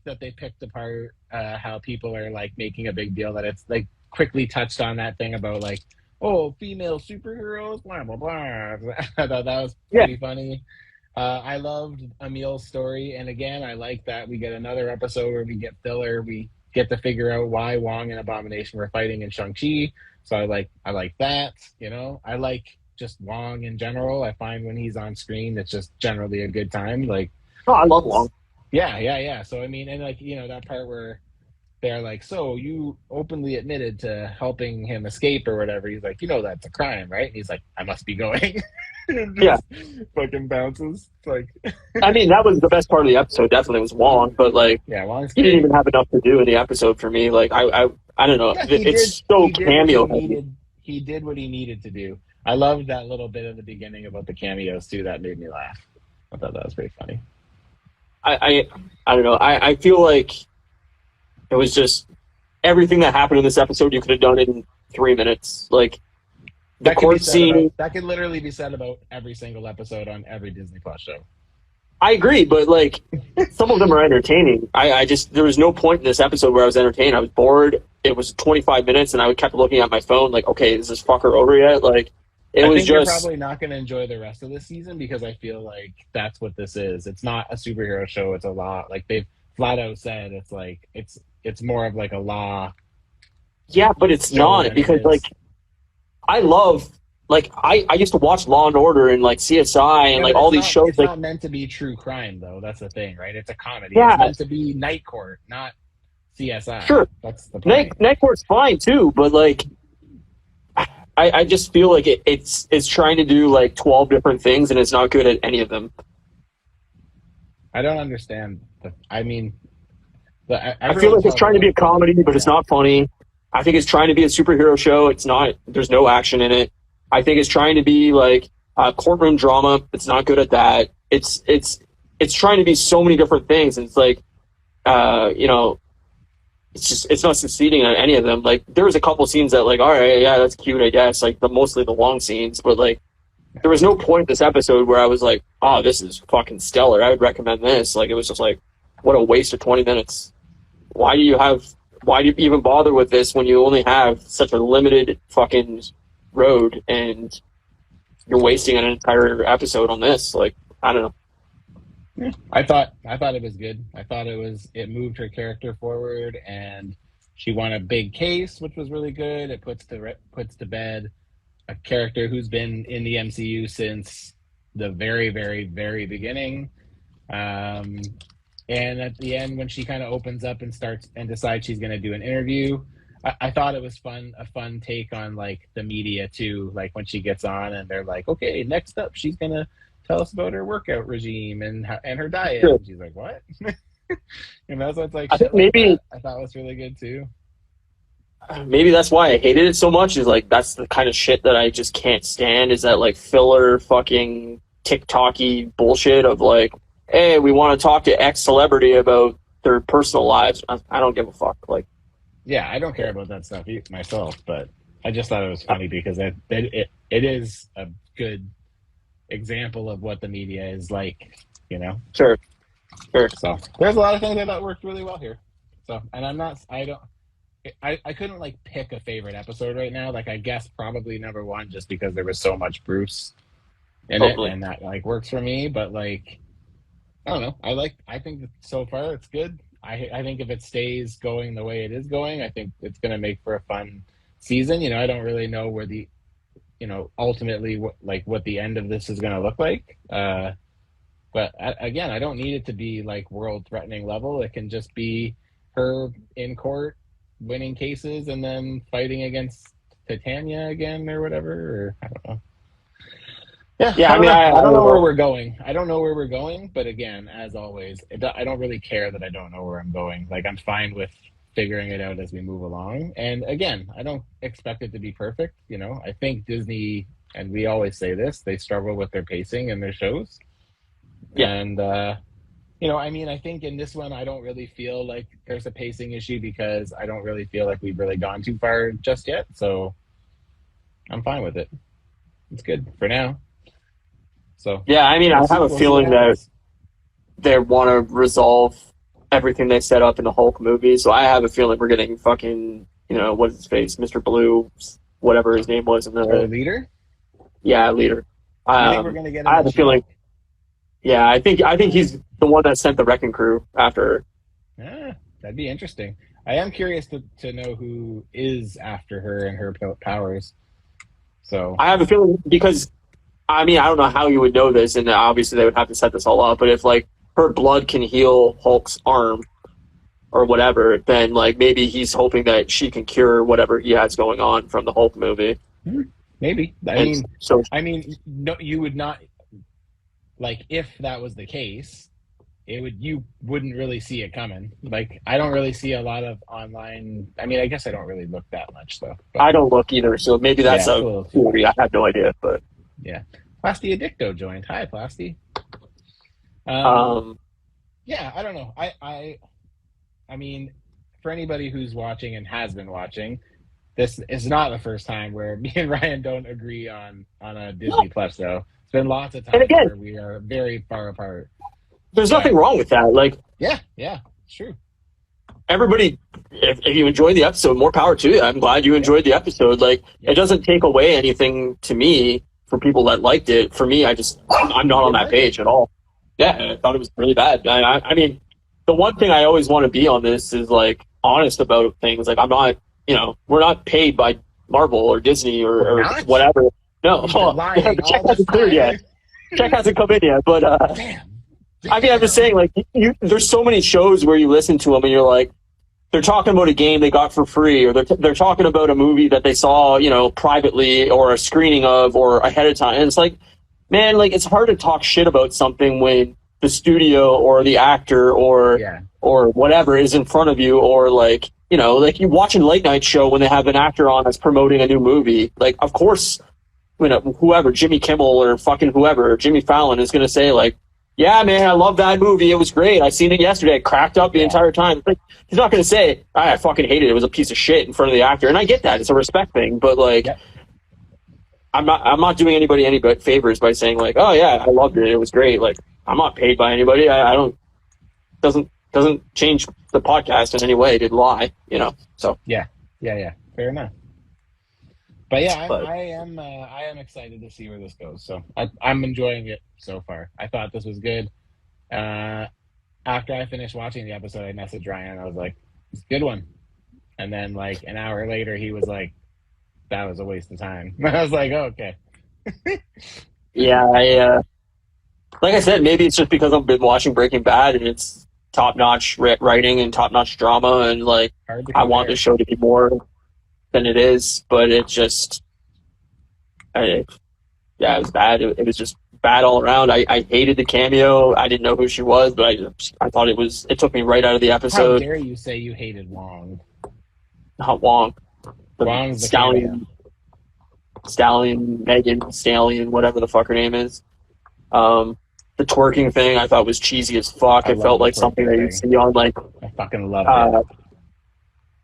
that they picked apart how people are like making a big deal that it's like quickly touched on that thing about like, oh, female superheroes, blah blah blah. I thought that was pretty funny. I loved Emil's story, and again, I like that we get another episode where we get filler. We get to figure out why Wong and Abomination were fighting in Shang-Chi. So I like that. You know, I like just Wong in general. I find when he's on screen, it's just generally a good time. Like, Oh, I love Long. yeah. So I mean, and like, you know, that part where they're like, so you openly admitted to helping him escape or whatever. He's like, you know, that's a crime, right? And he's like, I must be going. Yeah. Fucking bounces. It's like, I mean, that was the best part of the episode. Definitely was Wong, but like yeah, Wong's he didn't great. even have enough to do in the episode for me. Like I don't know. Yeah, It's so he did cameo what he heavy. needed. He did what he needed to do. I loved that little bit at the beginning about the cameos too. That made me laugh. I thought that was pretty funny. I don't know. I feel like it was just everything that happened in this episode you could have done in 3 minutes. Like the That could be court said scene. about, that could literally be said about every single episode on every Disney Plus show. I agree, but like some of them are entertaining. I just there was no point in this episode where I was entertained. I was bored. It was 25 minutes, and I kept looking at my phone like, okay, is this fucker over yet? Like it I was think you're just probably not going to enjoy the rest of this season because I feel like that's what this is. It's not a superhero show. It's a law. Like they've flat out said, it's like it's more of like a law. yeah, but it's show not than it because is. like I love like I used to watch Law and Order and like CSI and Yeah, like but all it's these not, shows it's like not meant to be true crime though. That's the thing, right? It's a comedy. Yeah. It's meant to be Night Court, not CSI. Sure. That's the point. Night Court's fine too, but like I just feel like it's trying to do like 12 different things and it's not good at any of them. I don't understand. I mean, I feel like it's trying to be a comedy, but it's not funny. I think it's trying to be a superhero show. It's not. There's no action in it. I think it's trying to be like a courtroom drama. It's not good at that. It's trying to be so many different things. And it's like, you know, it's not succeeding at any of them. Like there was a couple scenes that like, all right, yeah, that's cute, I guess. Like mostly the long scenes, but like there was no point in this episode where I was like, oh, this is fucking stellar. I would recommend this. Like it was just like, what a waste of 20 minutes. Why do you even bother with this when you only have such a limited fucking road and you're wasting an entire episode on this? Like, I don't know. I thought it was good. I thought it moved her character forward, and she won a big case, which was really good. It puts to bed a character who's been in the MCU since the very, very, very beginning. And at the end, when she kind of opens up and starts and decides she's going to do an interview, I thought it was a fun take on like the media too. Like when she gets on and they're like, okay, next up, she's going to tell us about her workout regime and her diet. Sure. And she's like, what? You know, so it's like, I think shit like maybe- that I thought was really good too. maybe that's why I hated it so much. Is like that's the kind of shit that I just can't stand. Is that like filler fucking TikTok-y bullshit of like, hey, we want to talk to X celebrity about their personal lives. I don't give a fuck. Like, Yeah, I don't care about that stuff myself, but I just thought it was funny because it is a good example of what the media is like, you know? sure. So there's a lot of things I thought worked really well here. So, and I couldn't like pick a favorite episode right now. Like I guess probably number one, just because there was so much Bruce in Totally. it, and that like works for me. But like, I don't know. I think that so far it's good. I think if it stays going the way it is going, I think it's going to make for a fun season. You know, I don't really know where ultimately what the end of this is going to look like. But again, I don't need it to be like world threatening level. It can just be her in court winning cases and then fighting against Titania again or whatever. Or I don't know. Yeah, I mean, I don't know I where we're going. I don't know where we're going, but again, as always, I don't really care that I don't know where I'm going. Like, I'm fine with figuring it out as we move along. And again, I don't expect it to be perfect. You know, I think Disney, and we always say this, they struggle with their pacing in their shows. Yeah. And, I mean, I think in this one, I don't really feel like there's a pacing issue because I don't really feel like we've really gone too far just yet. So I'm fine with it. It's good for now. So yeah, I mean, I have a we'll feeling what that happens. they want to resolve everything they set up in the Hulk movie. So I have a feeling we're getting fucking, what's his face, Mr. Blue, whatever his name was in Our the leader? leader. I think we're going to get him I have in a feeling. She-Hulk. Yeah, I think he's the one that sent the Wrecking Crew after her. That'd be interesting. I am curious to know who is after her and her powers. So I have a feeling because, I mean, I don't know how you would know this, and obviously they would have to set this all up. But if like her blood can heal Hulk's arm or whatever, then like maybe he's hoping that she can cure whatever he has going on from the Hulk movie. maybe. I mean, no, you would not. Like, if that was the case, you wouldn't really see it coming. Like, I don't really see a lot of online. I mean, I guess I don't really look that much though. But, I don't look either, so maybe that's Yeah, a it's a little theory. I have no idea, but Plasty Addicto joined. Hi, Plasty. Yeah, I don't know. I mean, for anybody who's watching and has been watching, this is not the first time where me and Ryan don't agree on a Disney Plus. Though it's been lots of times where we are very far apart. there's nothing wrong with that. Like, Yeah, it's true. everybody, if you enjoyed the episode, more power to you. I'm glad you enjoyed the episode. Like, it doesn't take away anything to me for people that liked it. For me, I'm not on that page at all. Yeah, I thought it was really bad. I mean, the one thing I always want to be on this is like honest about things. Like, I'm not, we're not paid by Marvel or Disney or not? whatever. No, lying the check all hasn't the cleared time. yet. Check hasn't come in yet, but Damn. I mean, I'm just saying, like, there's so many shows where you listen to them and you're like, they're talking about a game they got for free, or they're talking about a movie that they saw, privately or a screening of or ahead of time. And it's like, man, like, it's hard to talk shit about something when the studio or the actor or whatever is in front of you, or like, like you watching a late night show when they have an actor on that's promoting a new movie. Like, of course, whoever, Jimmy Kimmel or fucking whoever, Jimmy Fallon is going to say like, yeah, man, I love that movie. It was great. I seen it yesterday. I cracked up the entire time. Like, he's not going to say, I fucking hated it. It was a piece of shit in front of the actor. And I get that. It's a respect thing. But, like, I'm not doing anybody any favors by saying, like, oh, yeah, I loved it. It was great. Like, I'm not paid by anybody. I don't – doesn't change the podcast in any way to lie, So, Yeah. Fair enough. But yeah, I am excited to see where this goes. So I'm enjoying it so far. I thought this was good. After I finished watching the episode, I messaged Ryan. I was like, "It's a good one." And then like an hour later, he was like, "That was a waste of time." I was like, oh, "Okay." Yeah, like I said, maybe it's just because I've been watching Breaking Bad and it's top-notch writing and top-notch drama, and like I want the show to be more than it is, but it just, it was bad. It was just bad all around. I hated the cameo. I didn't know who she was, but I thought it took me right out of the How episode. dare you say you hated Wong? Not Wong. Wong's the cameo. Stallion, whatever the fuck her name is. The twerking thing I thought was cheesy as fuck. It felt like something that you'd see on like I fucking love it.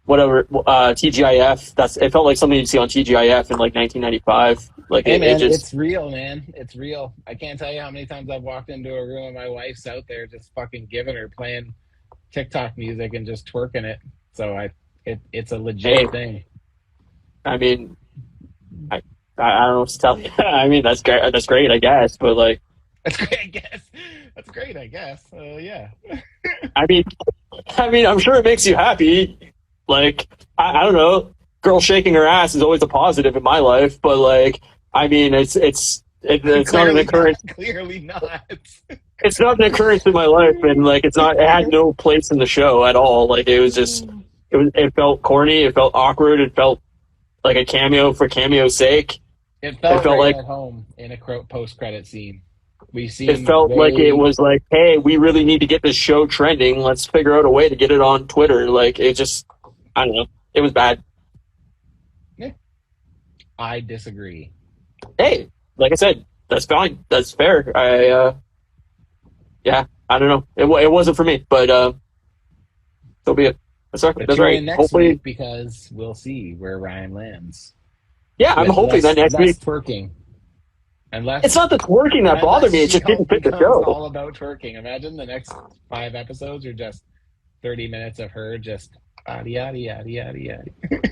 whatever TGIF. It felt like something you'd see on TGIF in like 1995. Like Hey man, it just it's real, man. It's real. I can't tell you how many times I've walked into a room and my wife's out there just fucking giving her playing TikTok music and just twerking it. So it's a legit thing. I mean, I don't know what to tell you. I mean, that's great. That's great, I guess. But like, That's great, I guess. That's great, I guess. Yeah. I mean, I'm sure it makes you happy. Like, I don't know. Girl shaking her ass is always a positive in my life. But like, I mean, it's not an occurrence. Clearly not. It's not an occurrence in my life, and like, it had no place in the show at all. Like, it was just, it felt corny. It felt awkward. It felt like a cameo for cameo's sake. It felt right like at home in a post-credit scene. It felt like it was like, hey, we really need to get this show trending. Let's figure out a way to get it on Twitter. Like, it just, I don't know. It was bad. Yeah. I disagree. Hey, like I said, that's fine. That's fair. I don't know. It wasn't for me, but so be it. That's right. Hopefully, week because we'll see where Ryan lands. Yeah, I'm hoping that next week. Twerking. It's not the twerking that bothered me. It just didn't fit the show. It's all about twerking. Imagine the next 5 episodes are just 30 minutes of her just yada yada yada yada yada.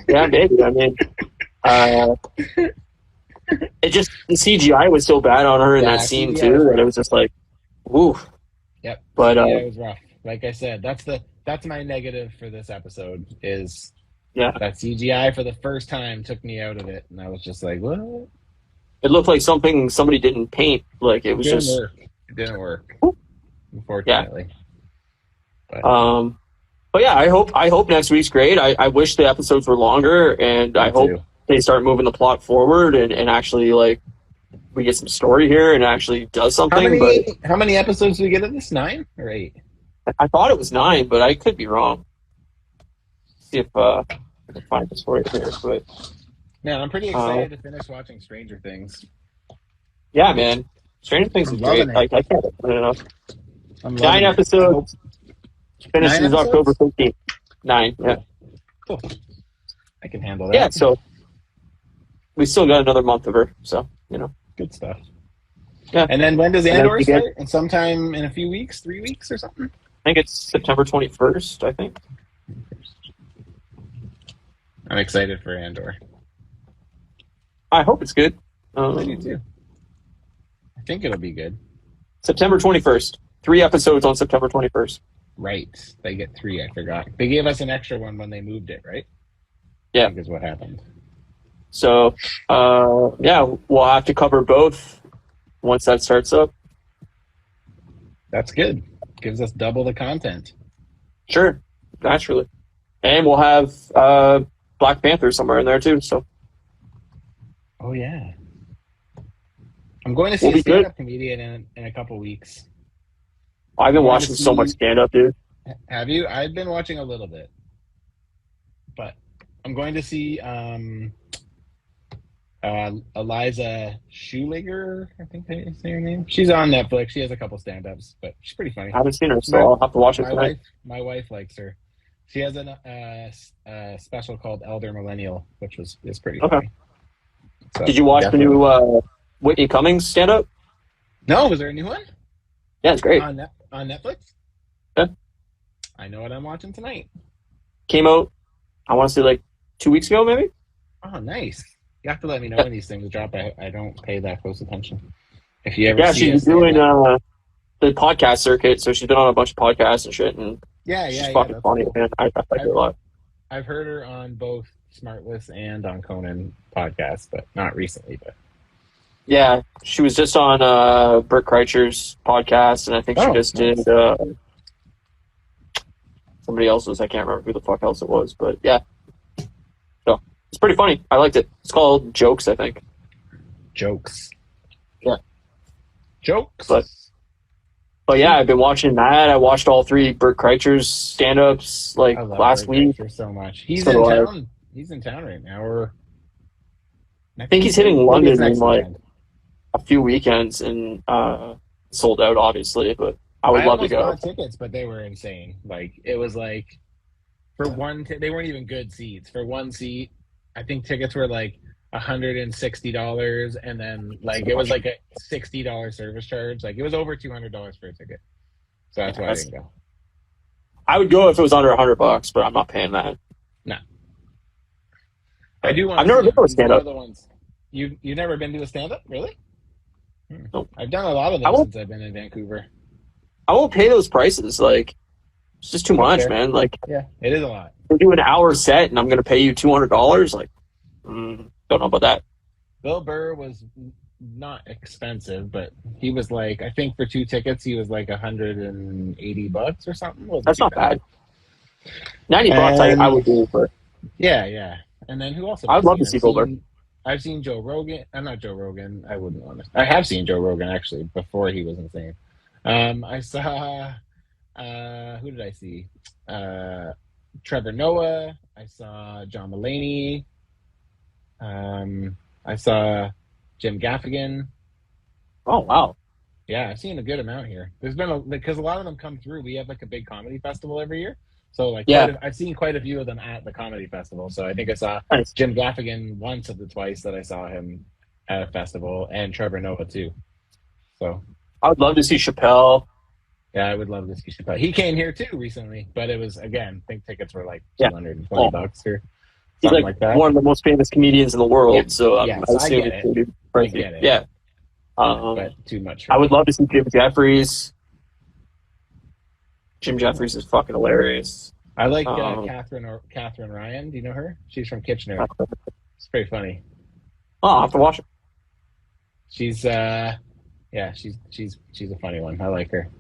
Yeah, maybe. I mean, it just the CGI was so bad on her in that scene too that it was just like, woo. Yep. But it was rough. Like I said, that's my negative for this episode is that CGI for the first time took me out of it, and I was just like, what? It looked like something somebody didn't paint. Like it was It didn't work. Unfortunately. Yeah. But yeah, I hope next week's great. I wish the episodes were longer, and I hope they start moving the plot forward and actually like we get some story here and actually does something. How many episodes do we get of this? 9 or 8? I thought it was 9, but I could be wrong. See if I can find the story here, but. Man, I'm pretty excited to finish watching Stranger Things. Yeah, man. Stranger Things is great. I can't put it enough. 9 episodes. Finishes October 15th. 9, yeah. Cool. I can handle that. Yeah, so we still got another month of her, so, you know. Good stuff. Yeah. And then when does Andor start? And sometime in a few weeks, 3 weeks or something? I think it's September 21st, I think. I'm excited for Andor. I hope it's good. I do too. I think it'll be good. September 21st. 3 episodes on September 21st. Right. They get 3, I forgot. They gave us an extra one when they moved it, right? Yeah. I think is what happened. So, we'll have to cover both once that starts up. That's good. Gives us double the content. Sure. Naturally. And we'll have Black Panther somewhere in there too, so. Oh, yeah. I'm going to see a stand-up comedian in a couple weeks. I've been watching so much stand-up, dude. Have you? I've been watching a little bit. But I'm going to see Eliza Schuliger, I think that's her name. She's on Netflix. She has a couple stand-ups, but she's pretty funny. I haven't seen her, so I'll have to watch it tonight. My wife likes her. She has a special called Elder Millennial, which is pretty funny. So, did you watch the new Whitney Cummings stand-up? No, was there a new one? Yeah, it's great. On Netflix? Yeah. I know what I'm watching tonight. Came out, I want to say like 2 weeks ago, maybe? Oh, nice. You have to let me know when these things drop. I don't pay that close attention. If you ever see she's doing the podcast circuit, so she's been on a bunch of podcasts and shit, and she's fucking funny, cool. Man. I like her a lot. I've heard her on both Smartless and on Conan podcasts, but not recently. But yeah, she was just on Bert Kreischer's podcast, and I think she just did somebody else's. I can't remember who the fuck else it was, but yeah. So it's pretty funny. I liked it. It's called Jokes, I think. Jokes. Yeah. Jokes. But yeah, I've been watching that. I watched all 3 Bert Kreischer's stand-ups last week. So much. He's in town He's in town right now. Or I think he's hitting maybe it's London in next like weekend. a few weekends and sold out, obviously. But I would love to almost go. bought tickets, but they were insane. Like it was like for they weren't even good seats. For one seat, I think tickets were like $160, and then like it was like a $60 service charge. Like it was over $200 for a ticket. So that's why I didn't go. I would go if it was under $100, but I'm not paying that. No, I do want. I've never been to a One stand-up. of the ones. You've never been to a stand up, really? Nope. I've done a lot of them since I've been in Vancouver. I won't pay those prices. Like, it's just too much, fair. man. Like, Yeah, it is a lot. we're doing an hour set, and I'm going to pay you $200. Like, don't know about that. Bill Burr was not expensive, but he was like, I think for 2 tickets, he was like $180 or something. That's not bad. $90, I would do for. Yeah. And then who else? I would love to see Bill Burr. I've seen Joe Rogan. I'm not Joe Rogan. I wouldn't want to. I have seen Joe Rogan actually before he was insane. I saw. Who did I see? Trevor Noah. I saw John Mulaney. I saw Jim Gaffigan. Oh, wow. Yeah, I've seen a good amount here. There's been because a lot of them come through. We have like a big comedy festival every year. So like, I've seen quite a few of them at the comedy festival. So I think I saw Jim Gaffigan once of the twice that I saw him at a festival, and Trevor Noah too. So I would love to see Chappelle. yeah, I would love to see Chappelle. He came here too recently, but it was again, I think tickets were like $220 or He's something like that. One of the most famous comedians in the world, so yes, I assume get it's going to be I pricey. get it. Yeah. But too much. I would love to see Jim Jeffries. Jim Jeffries is fucking hilarious. I like Catherine Ryan. Do you know her? She's from Kitchener. It's pretty funny. Oh, I'll have to watch it. She's she's a funny one. I like her.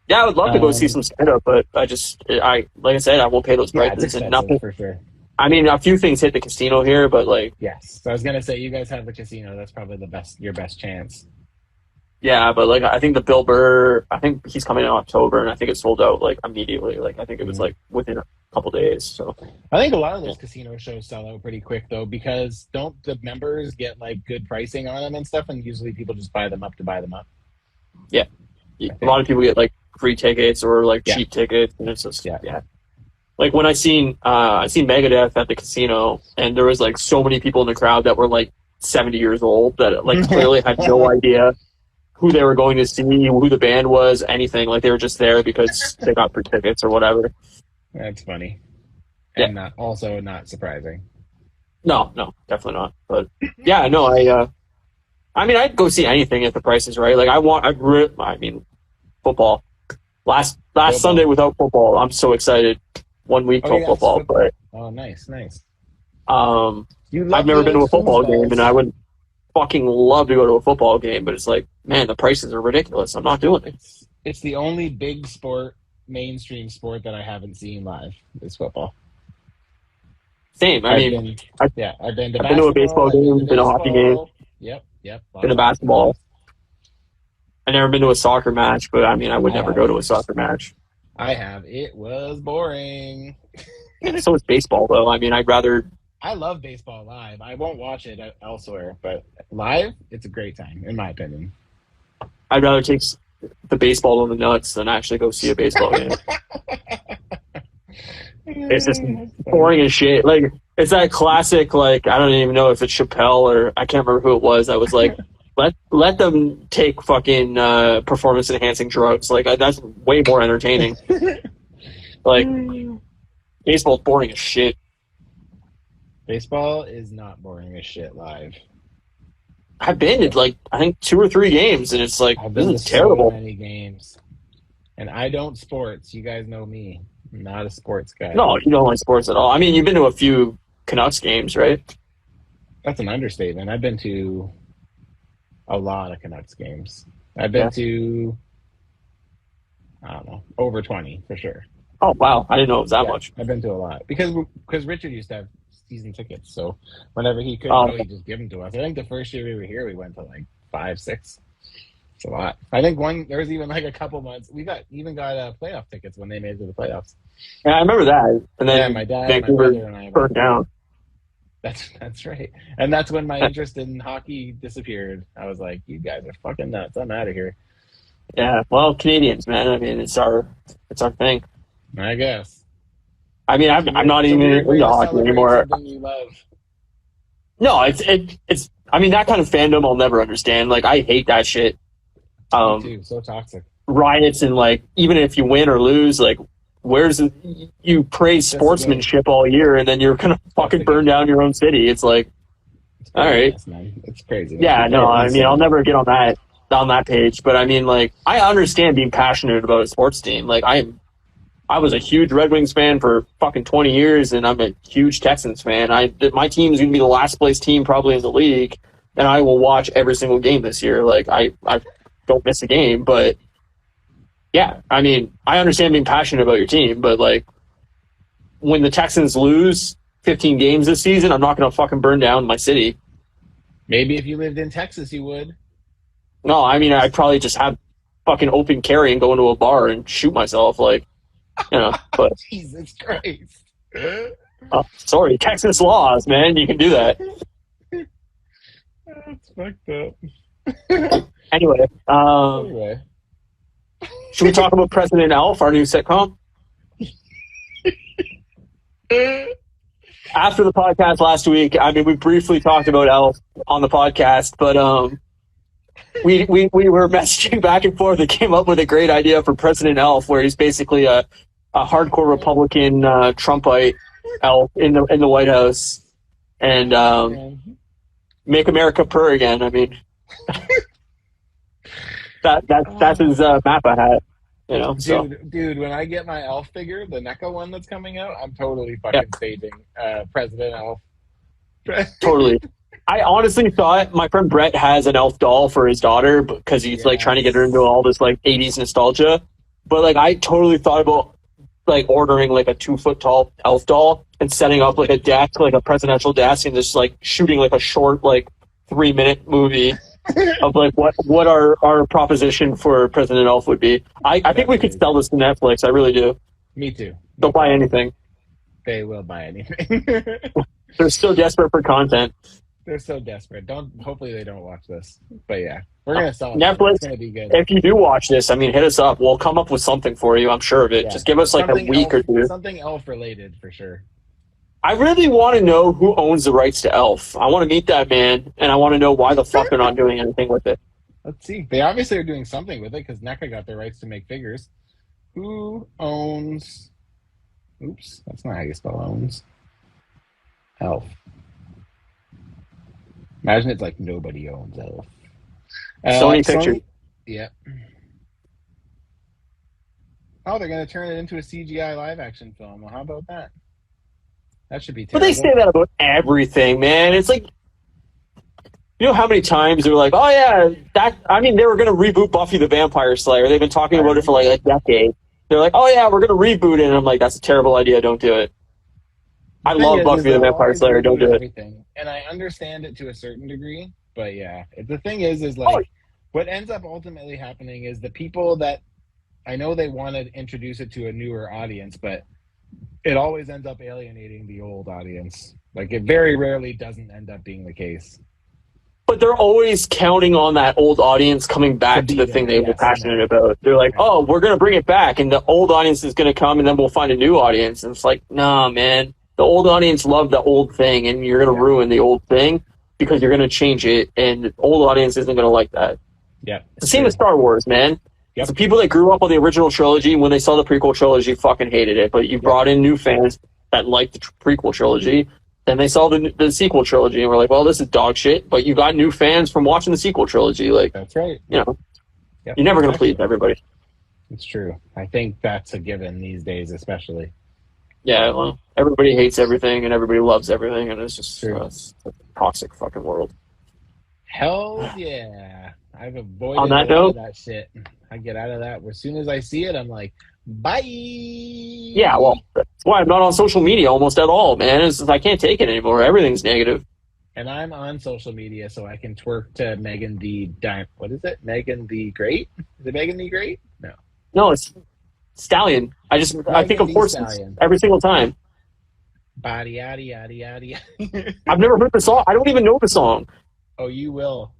Yeah, I would love to go see some stand-up, but like I said, I won't pay those prices. It's And nothing for sure. I mean, a few things hit the casino here, but like, yes. So I was gonna say, you guys have the casino. That's probably your best chance. yeah, but like, I think the Bill Burr, I think he's coming in October, and I think it sold out like immediately. Like, I think it was like within a couple days. So I think a lot of those casino shows sell out pretty quick though, because don't the members get like good pricing on them and stuff, and usually people just buy them up to buy them up. Yeah, a lot of people get like free tickets or like cheap tickets, and it's just yeah. Like when I seen Megadeth at the casino, and there was like so many people in the crowd that were like 70 years old that like clearly had no idea who they were going to see, who the band was, anything. Like they were just there because they got free tickets or whatever. That's funny, and also not surprising. No, definitely not. But yeah, no, I mean, I'd go see anything if the price is right. Like I mean, football. Last Sunday without football, I'm so excited. 1 week till football, but nice. I've never been to a football game, and I would fucking love to go to a football game, but it's like, man, the prices are ridiculous. I'm not doing it. It's the only big sport, mainstream sport that I haven't seen live is football. Same. I've been to a baseball game, been to a hockey game. Yep. Been to basketball. I've never been to a soccer match, but I mean, I would never go to a soccer match. I have. It was boring. So is baseball, though. I mean, I love baseball live. I won't watch it elsewhere, but live, it's a great time, in my opinion. I'd rather take the baseball on the nuts than actually go see a baseball game. It's just boring as shit. Like, it's that classic, like, I don't even know if it's Chappelle or I can't remember who it was that was like, let them take fucking performance enhancing drugs. Like, that's way more entertaining. Like, baseball's boring as shit. Baseball is not boring as shit live. I've been to like, I think 2 or 3 games, and it's like, this is terrible. So many games, and I don't sports. You guys know me. I'm not a sports guy. No, you don't like sports at all. I mean, you've been to a few Canucks games, right? That's an understatement. I've been to a lot of Canucks games. I've been to, I don't know, over 20 for sure. Oh, wow. I didn't know it was that much. I've been to a lot. Because Richard used to have season tickets, so whenever he could, he just give them to us. I think the first year we were here, we went to like 5, 6. It's a lot. I think there was even like a couple months we got playoff tickets when they made it to the playoffs. Yeah, I remember that. And then My dad, Vancouver my brother, and I burned down. That's right. And that's when my interest in hockey disappeared. I was like, you guys are fucking nuts. I'm out of here. Yeah, well, Canadians, man. I mean, it's our thing. I guess. I mean, I'm not even into hockey anymore. Something you love. No, it's. I mean, that kind of fandom I'll never understand. Like, I hate that shit. Me too. So toxic. Riots and like, even if you win or lose, like, you praise sportsmanship all year and then you're gonna fucking burn down your own city. It's like, all right, man. It's crazy. Yeah, no, I mean, I'll never get on that page. But I mean, like, I understand being passionate about a sports team. Like, I was a huge Red Wings fan for fucking 20 years, and I'm a huge Texans fan. My team is going to be the last place team probably in the league, and I will watch every single game this year. Like, I don't miss a game, but yeah, I mean, I understand being passionate about your team, but like, when the Texans lose 15 games this season, I'm not going to fucking burn down my city. Maybe if you lived in Texas, you would. No, I mean, I'd probably just have fucking open carry and go into a bar and shoot myself, like, you know, but Jesus Christ. Sorry, Texas laws, man. You can do that. That's fucked up. Anyway, should we talk about President Elf, our new sitcom? After the podcast last week, I mean, we briefly talked about Elf on the podcast, but we were messaging back and forth and came up with a great idea for President Elf, where he's basically a hardcore Republican Trumpite elf in the White House, and make America purr again. I mean, that's his Mappa hat, you know. Dude, when I get my elf figure, the NECA one that's coming out, I'm totally fucking staging President Elf. Totally. I honestly thought my friend Brett has an elf doll for his daughter because he's like trying to get her into all this like 80s nostalgia. But like, I totally thought about like ordering like a 2-foot tall elf doll and setting up like a desk, like a presidential desk, and just like shooting like a short like 3-minute movie of like what our proposition for President Elf would be. I think we could sell this to Netflix. I really do. Me too. They'll buy anything. They will buy anything. They're so desperate for content. They're so desperate. Hopefully they don't watch this. But yeah, we're gonna sell it. Netflix. It's gonna be good. If you do watch this, I mean, hit us up. We'll come up with something for you. I'm sure of it. Just give us like a week or two. Something Elf related for sure. I really want to know who owns the rights to Elf. I want to meet that man, and I want to know why the fuck they're not doing anything with it. Let's see. They obviously are doing something with it because NECA got their rights to make figures. Who owns? Oops, that's not how you spell owns. Elf. Imagine it's like nobody owns Elf. Sony Pictures. Yeah. Oh, they're going to turn it into a CGI live action film. Well, how about that? That should be terrible. But they say that about everything, man. It's like, you know how many times they're like, oh yeah, they were going to reboot Buffy the Vampire Slayer. They've been talking about it for like a decade. They're like, oh yeah, we're going to reboot it. And I'm like, that's a terrible idea. Don't do it. I love Buffy the Vampire Slayer. Don't do it. And I understand it to a certain degree, but yeah. The thing is like, what ends up ultimately happening is the people that, I know they want to introduce it to a newer audience, but it always ends up alienating the old audience. Like, it very rarely doesn't end up being the case. But they're always counting on that old audience coming back to the thing they were passionate about. They're like, oh, we're going to bring it back, and the old audience is going to come, and then we'll find a new audience. And it's like, nah, man. The old audience loved the old thing, and you're going to ruin the old thing because you're going to change it, and the old audience isn't going to like that. Yeah. It's the same as Star Wars, man. Yep. The people that grew up on the original trilogy, when they saw the prequel trilogy, fucking hated it. But you brought in new fans that liked the prequel trilogy. Then they saw the sequel trilogy and were like, well, this is dog shit. But you got new fans from watching the sequel trilogy. Like, that's right. You know, you're never going to please everybody. It's true. I think that's a given these days, especially. Yeah, well, everybody hates everything and everybody loves everything. And it's just it's a toxic fucking world. Hell yeah. I've avoided On that note, that shit. I get out of that. As soon as I see it, I'm like, bye. Yeah, well, that's why I'm not on social media almost at all, man. I can't take it anymore. Everything's negative. And I'm on social media, so I can twerk to Megan the What is it? Megan the Great? Is it Megan the Great? No. No, it's Stallion. I think Megan of the horses Stallion. every single time. Body yaddy yaddy yaddy. I've never heard the song. I don't even know the song. Oh, you will.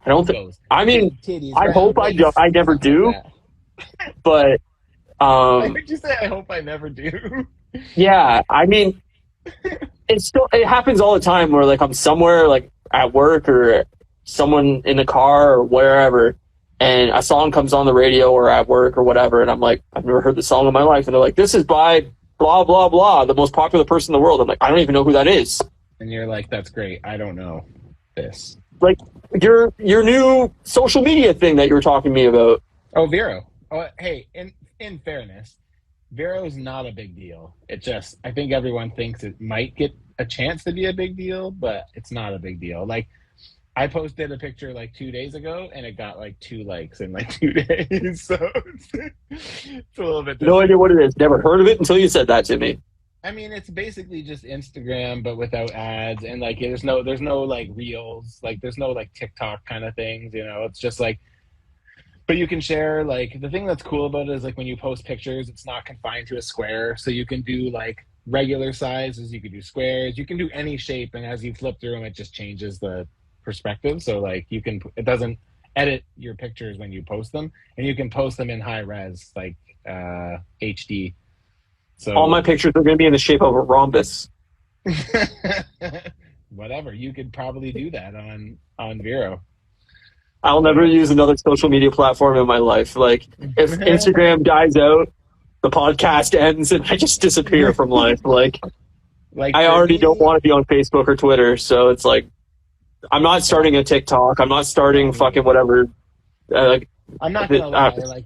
I don't think. I mean, Titties, I hope I never do. But I heard you say I hope I never do. yeah, I mean, it happens all the time where like I'm somewhere like at work or someone in the car or wherever, and a song comes on the radio or at work or whatever, and I'm like, I've never heard the song in my life, and they're like, this is by blah blah blah, the most popular person in the world. I'm like, I don't even know who that is. And you're like, that's great. I don't know this. Like your new social media thing that you were talking to me about. Oh, Vero. Oh, hey, in fairness, Vero's not a big deal. It just, I think everyone thinks it might get a chance to be a big deal, but it's not a big deal. Like, I posted a picture like 2 days ago, and it got like 2 likes in like 2 days. So it's a little bit different. No idea what it is. Never heard of it until you said that to me. I mean, it's basically just Instagram, but without ads, and like there's no like reels, like there's no like TikTok kind of things, you know. It's just like, but you can share, like, the thing that's cool about it is like when you post pictures, it's not confined to a square, so you can do like regular sizes, you can do squares, you can do any shape, and as you flip through them, it just changes the perspective. So like it doesn't edit your pictures when you post them, and you can post them in high res, like HD. So all my pictures are going to be in the shape of a rhombus. Whatever, you could probably do that on Vero. I'll never use another social media platform in my life. Like, if Instagram dies out, the podcast ends, and I just disappear from life. Like I already don't want to be on Facebook or Twitter, so it's like, I'm not starting a TikTok. I'm not starting fucking whatever. I'm not gonna lie. Like,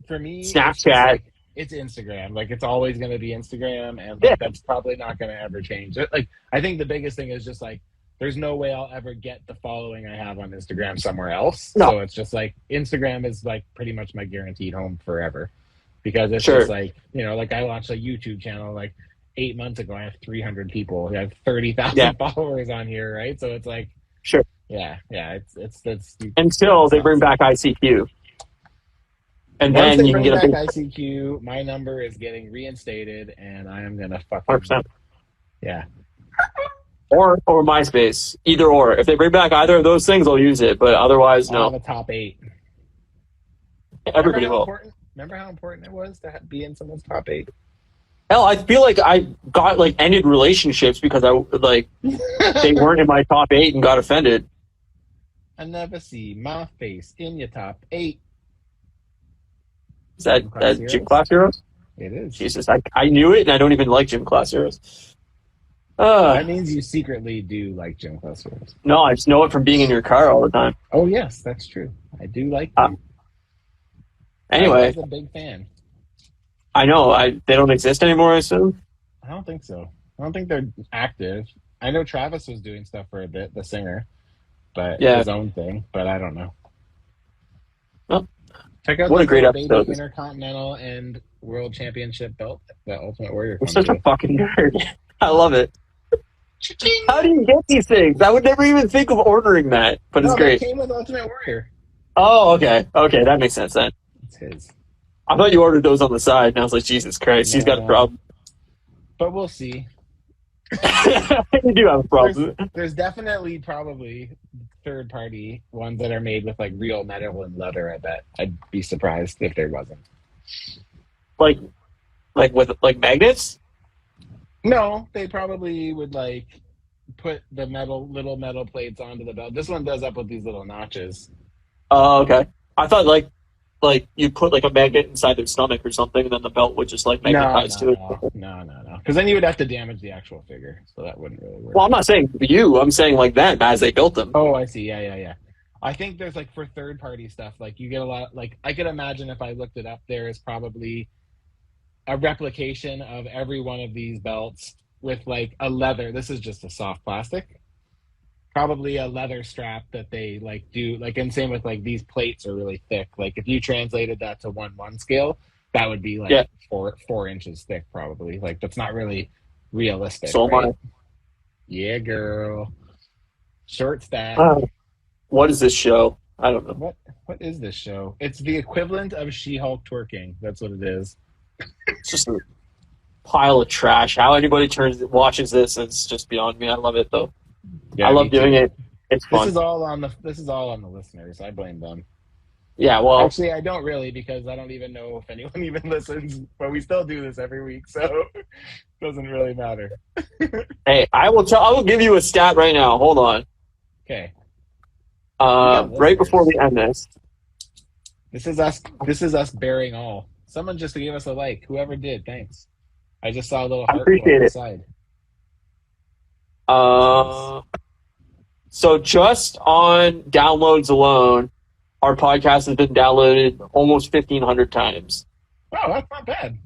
for me, Snapchat. It's Instagram. Like, it's always going to be Instagram, and like, that's probably not going to ever change. Like, I think the biggest thing is just like, there's no way I'll ever get the following I have on Instagram somewhere else. No. So it's just like, Instagram is like pretty much my guaranteed home forever, because it's just like, you know, like I launched a YouTube channel like 8 months ago. I have 300 people. I have 30,000 followers on here, right? So it's like, yeah. It's until they bring back ICQ. And once then you can get back ICQ, my number is getting reinstated, and I am gonna fucking 100%. Yeah. Or MySpace, either or. If they bring back either of those things, I'll use it. But otherwise, no. I'll have a top 8. Everybody will. Remember how important it was to be in someone's top 8? Hell, I feel like I got like ended relationships because I like they weren't in my top 8 and got offended. I never see my face in your top 8. Is that Gym Class Heroes? It is. Jesus, I knew it, and I don't even like Gym Class Heroes. That means you secretly do like Gym Class Heroes. No, I just know it from being in your car all the time. Oh, yes, that's true. I do like them. Anyway. I was a big fan. I know. They don't exist anymore, I assume? I don't think so. I don't think they're active. I know Travis was doing stuff for a bit, the singer, but his own thing, but I don't know. Well, check out what a great episode. Intercontinental and World Championship belt that Ultimate Warrior. I'm such a fucking nerd. I love it. How do you get these things? I would never even think of ordering that, but it's great. It came with Ultimate Warrior. Oh, okay. Okay, that makes sense then. It's his. I thought you ordered those on the side, and I was like, Jesus Christ, he's got a problem. But we'll see. You do have a problem. There's definitely probably third-party ones that are made with like real metal and leather. I bet. I'd be surprised if there wasn't. Like with like magnets? No, they probably would like put the little metal plates onto the belt. This one does up with these little notches. Oh, okay. I thought like you put like a magnet inside their stomach or something, and then the belt would just like magnetize to it. No. Because then you would have to damage the actual figure, so that wouldn't really work. Well, I'm not saying you. I'm saying like them as they built them. Oh, I see. Yeah. I think there's like for third-party stuff, like you get a lot. Like I could imagine if I looked it up, there is probably a replication of every one of these belts with like a leather. This is just a soft plastic. Probably a leather strap that they like do like, and same with like these plates are really thick. Like if you translated that to 1:1 scale, that would be like 4 inches thick probably. Like that's not really realistic. So right? Yeah, girl. Short stack. What is this show? I don't know. What is this show? It's the equivalent of She-Hulk twerking. That's what it is. It's just a pile of trash. How anybody watches this, it's just beyond me. I love it though. Yeah, I love me too. doing it. It's fun. This is all on the listeners. I blame them. Yeah, well, Actually, I don't really, because I don't even know if anyone even listens. But we still do this every week, so it doesn't really matter. hey, I will give you a stat right now. Hold on. Okay. Right before we end this. This is us bearing all. Someone just gave us a like. Whoever did, thanks. I just saw a little heart appreciate on the it. side. So just on downloads alone, our podcast has been downloaded almost 1,500 times. Oh, that's not bad.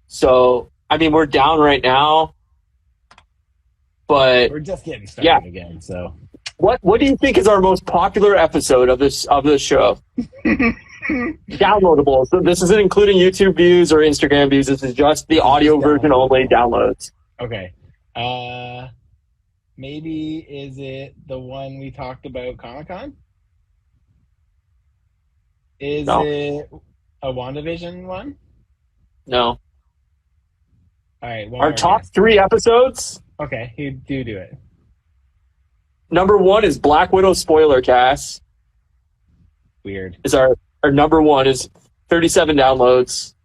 So, I mean, we're down right now, but We're just getting started again. So, what do you think is our most popular episode of this show? Downloadable. So this isn't including YouTube views or Instagram views. This is just the audio version only downloads. Okay. Maybe is it the one we talked about Comic-Con? Is it a WandaVision one? No. All right. Our top 3 episodes. Okay, you do it. Number 1 is Black Widow spoiler cast. Weird. Is our number 1 is 37 downloads.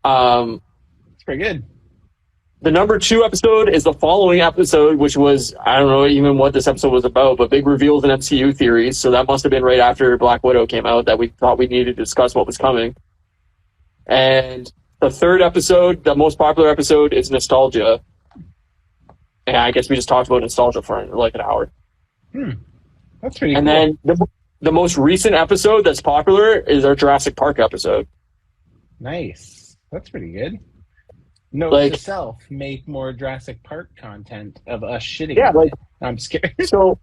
It's pretty good. The number 2 episode is the following episode, which was, I don't know even what this episode was about, but big reveals in MCU theories. So that must have been right after Black Widow came out that we thought we needed to discuss what was coming. And the 3rd episode, the most popular episode, is Nostalgia. And I guess we just talked about Nostalgia for like an hour. That's pretty and cool. then the most recent episode that's popular is our Jurassic Park episode. Nice. That's pretty good. Note to self, make more Jurassic Park content of us shitting. Yeah, on it. I'm scared. So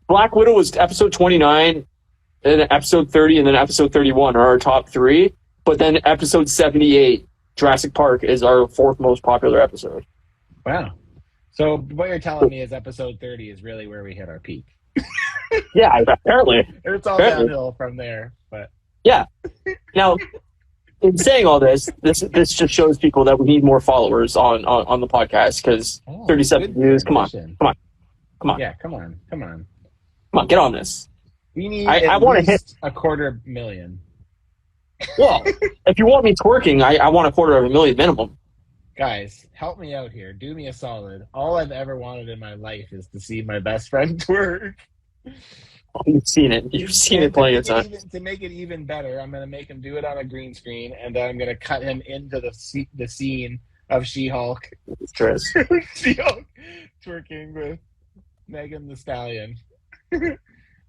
Black Widow was episode 29, then episode 30, and then episode 31 are our top 3. But then episode 78, Jurassic Park, is our 4th most popular episode. Wow. So what you're telling me is episode 30 is really where we hit our peak. Yeah, apparently. It's all downhill from there. But yeah. Now, in saying all this just shows people that we need more followers on the podcast, because 37 views. Come on. Yeah, come on, get on this. We need I want to hit 250,000. Well, if you want me twerking, I want 250,000 minimum. Guys, help me out here. Do me a solid. All I've ever wanted in my life is to see my best friend twerk. Oh, you've seen it. You've seen it plenty of times. To make it even better, I'm going to make him do it on a green screen, and then I'm going to cut him into the scene of She-Hulk. She-Hulk twerking with Megan Thee Stallion.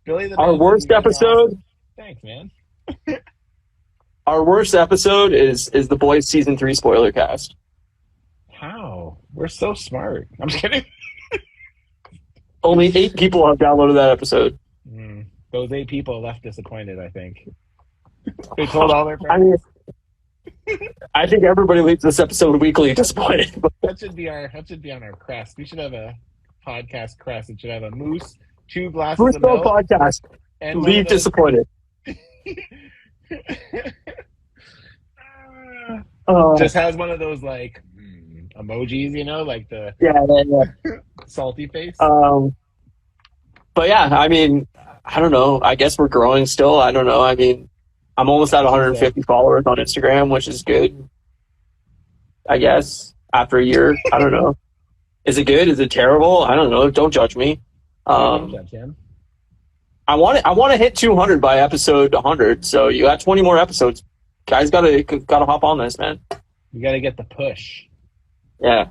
Billy the Our worst episode? Awesome. Thanks, man. Our worst episode is The Boys Season 3 spoiler cast. How? We're so smart. I'm just kidding. Only 8 people have downloaded that episode. Those 8 people left disappointed, I think. They told all their friends. I think everybody leaves this episode weekly disappointed. That should be on our crest. We should have a podcast crest. It should have a moose, 2 glasses of milk. Podcast. And leave disappointed. Just has one of those like emojis, like the salty face. But yeah, I mean, I don't know. I guess we're growing still. I don't know. I mean, I'm almost at 150 followers on Instagram, which is good. I guess after a year, I don't know. Is it good? Is it terrible? I don't know. Don't judge me. Don't judge him. I want to hit 200 by episode 100. So you got 20 more episodes. Guys, gotta hop on this, man. You gotta get the push. Yeah.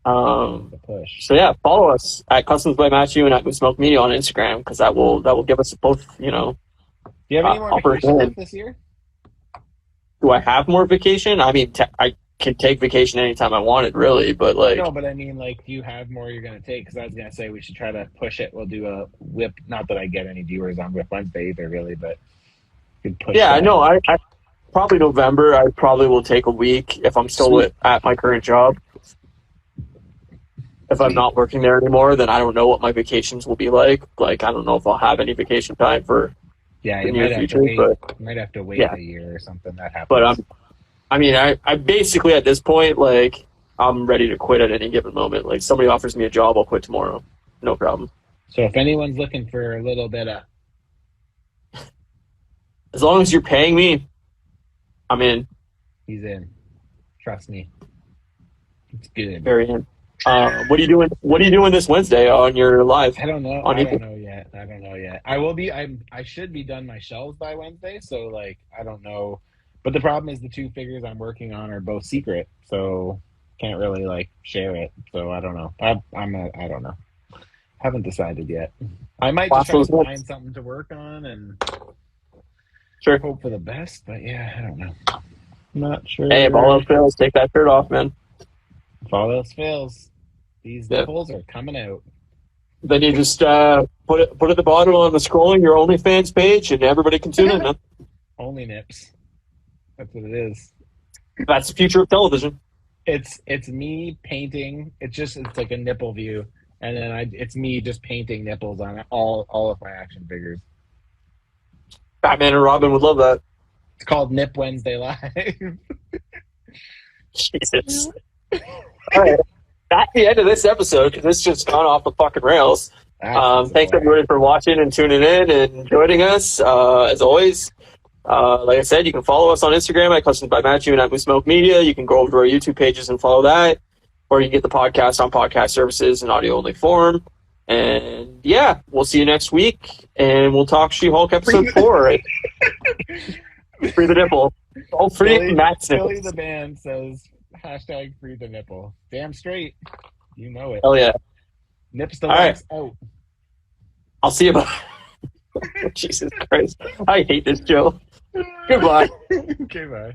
The push. So yeah, follow us at Customs by Matthew and at Moose Milk Media on Instagram, because that will give us both, Do you have any more vacation left this year? Do I have more vacation? I mean, I can take vacation anytime I wanted, really, but like. No, but I mean, like, do you have more you're gonna take? Because I was gonna say we should try to push it. We'll do a whip. Not that I get any viewers on Whip Wednesday either, really, but we could push. Yeah, I know. I probably November. I probably will take a week if I'm still at my current job. if I'm not working there anymore, then I don't know what my vacations will be like. Like, I don't know if I'll have any vacation time for Yeah, the you near might have future. to wait. But You might have to wait yeah, a year or something. That happens. but I basically at this point, like, I'm ready to quit at any given moment. Like, somebody offers me a job, I'll quit tomorrow. No problem. So if anyone's looking for a little bit of, As long as you're paying me, I'm in. he's in. Trust me, it's good. Very in. What are you doing? What are you doing this Wednesday on your live? I don't know. On I don't YouTube? know yet. I don't know yet. I will be. I should be done my shelves by Wednesday. So like, I don't know. But the problem is the two figures I'm working on are both secret, so can't really like share it. So I don't know. I don't know. Haven't decided yet. I might just try to Waffles. find something to work on and Sure. hope for the best. But yeah, I don't know. Not sure. Hey, if all else fails, take that shirt off, man. If all else fails, these Yeah. nipples are coming out. Then you just put it at the bottom on the scrolling your OnlyFans page, and everybody can tune in, man. Only nips. That's what it is. That's the future of television. It's me painting. It's like a nipple view, and then it's me just painting nipples on all of my action figures. Batman and Robin would love that. It's called Nip Wednesday Live. Jesus. All right. That's the end of this episode because it's just gone off the fucking rails. Thanks everybody for watching and tuning in and joining us. As always, like I said, you can follow us on Instagram at Customs by Matthew and at Moose Smoke Media. You can go over to our YouTube pages and follow that, or you can get the podcast on podcast services in audio only form. And yeah, we'll see you next week, and we'll talk She-Hulk episode 4. Right? Free the nipple. Oh, free Matt's Philly nipples. the band says hashtag free the nipple. Damn straight. You know it. Hell yeah. Nips the All right. legs out. I'll see you. Jesus Christ. I hate this show. Goodbye. Okay, bye.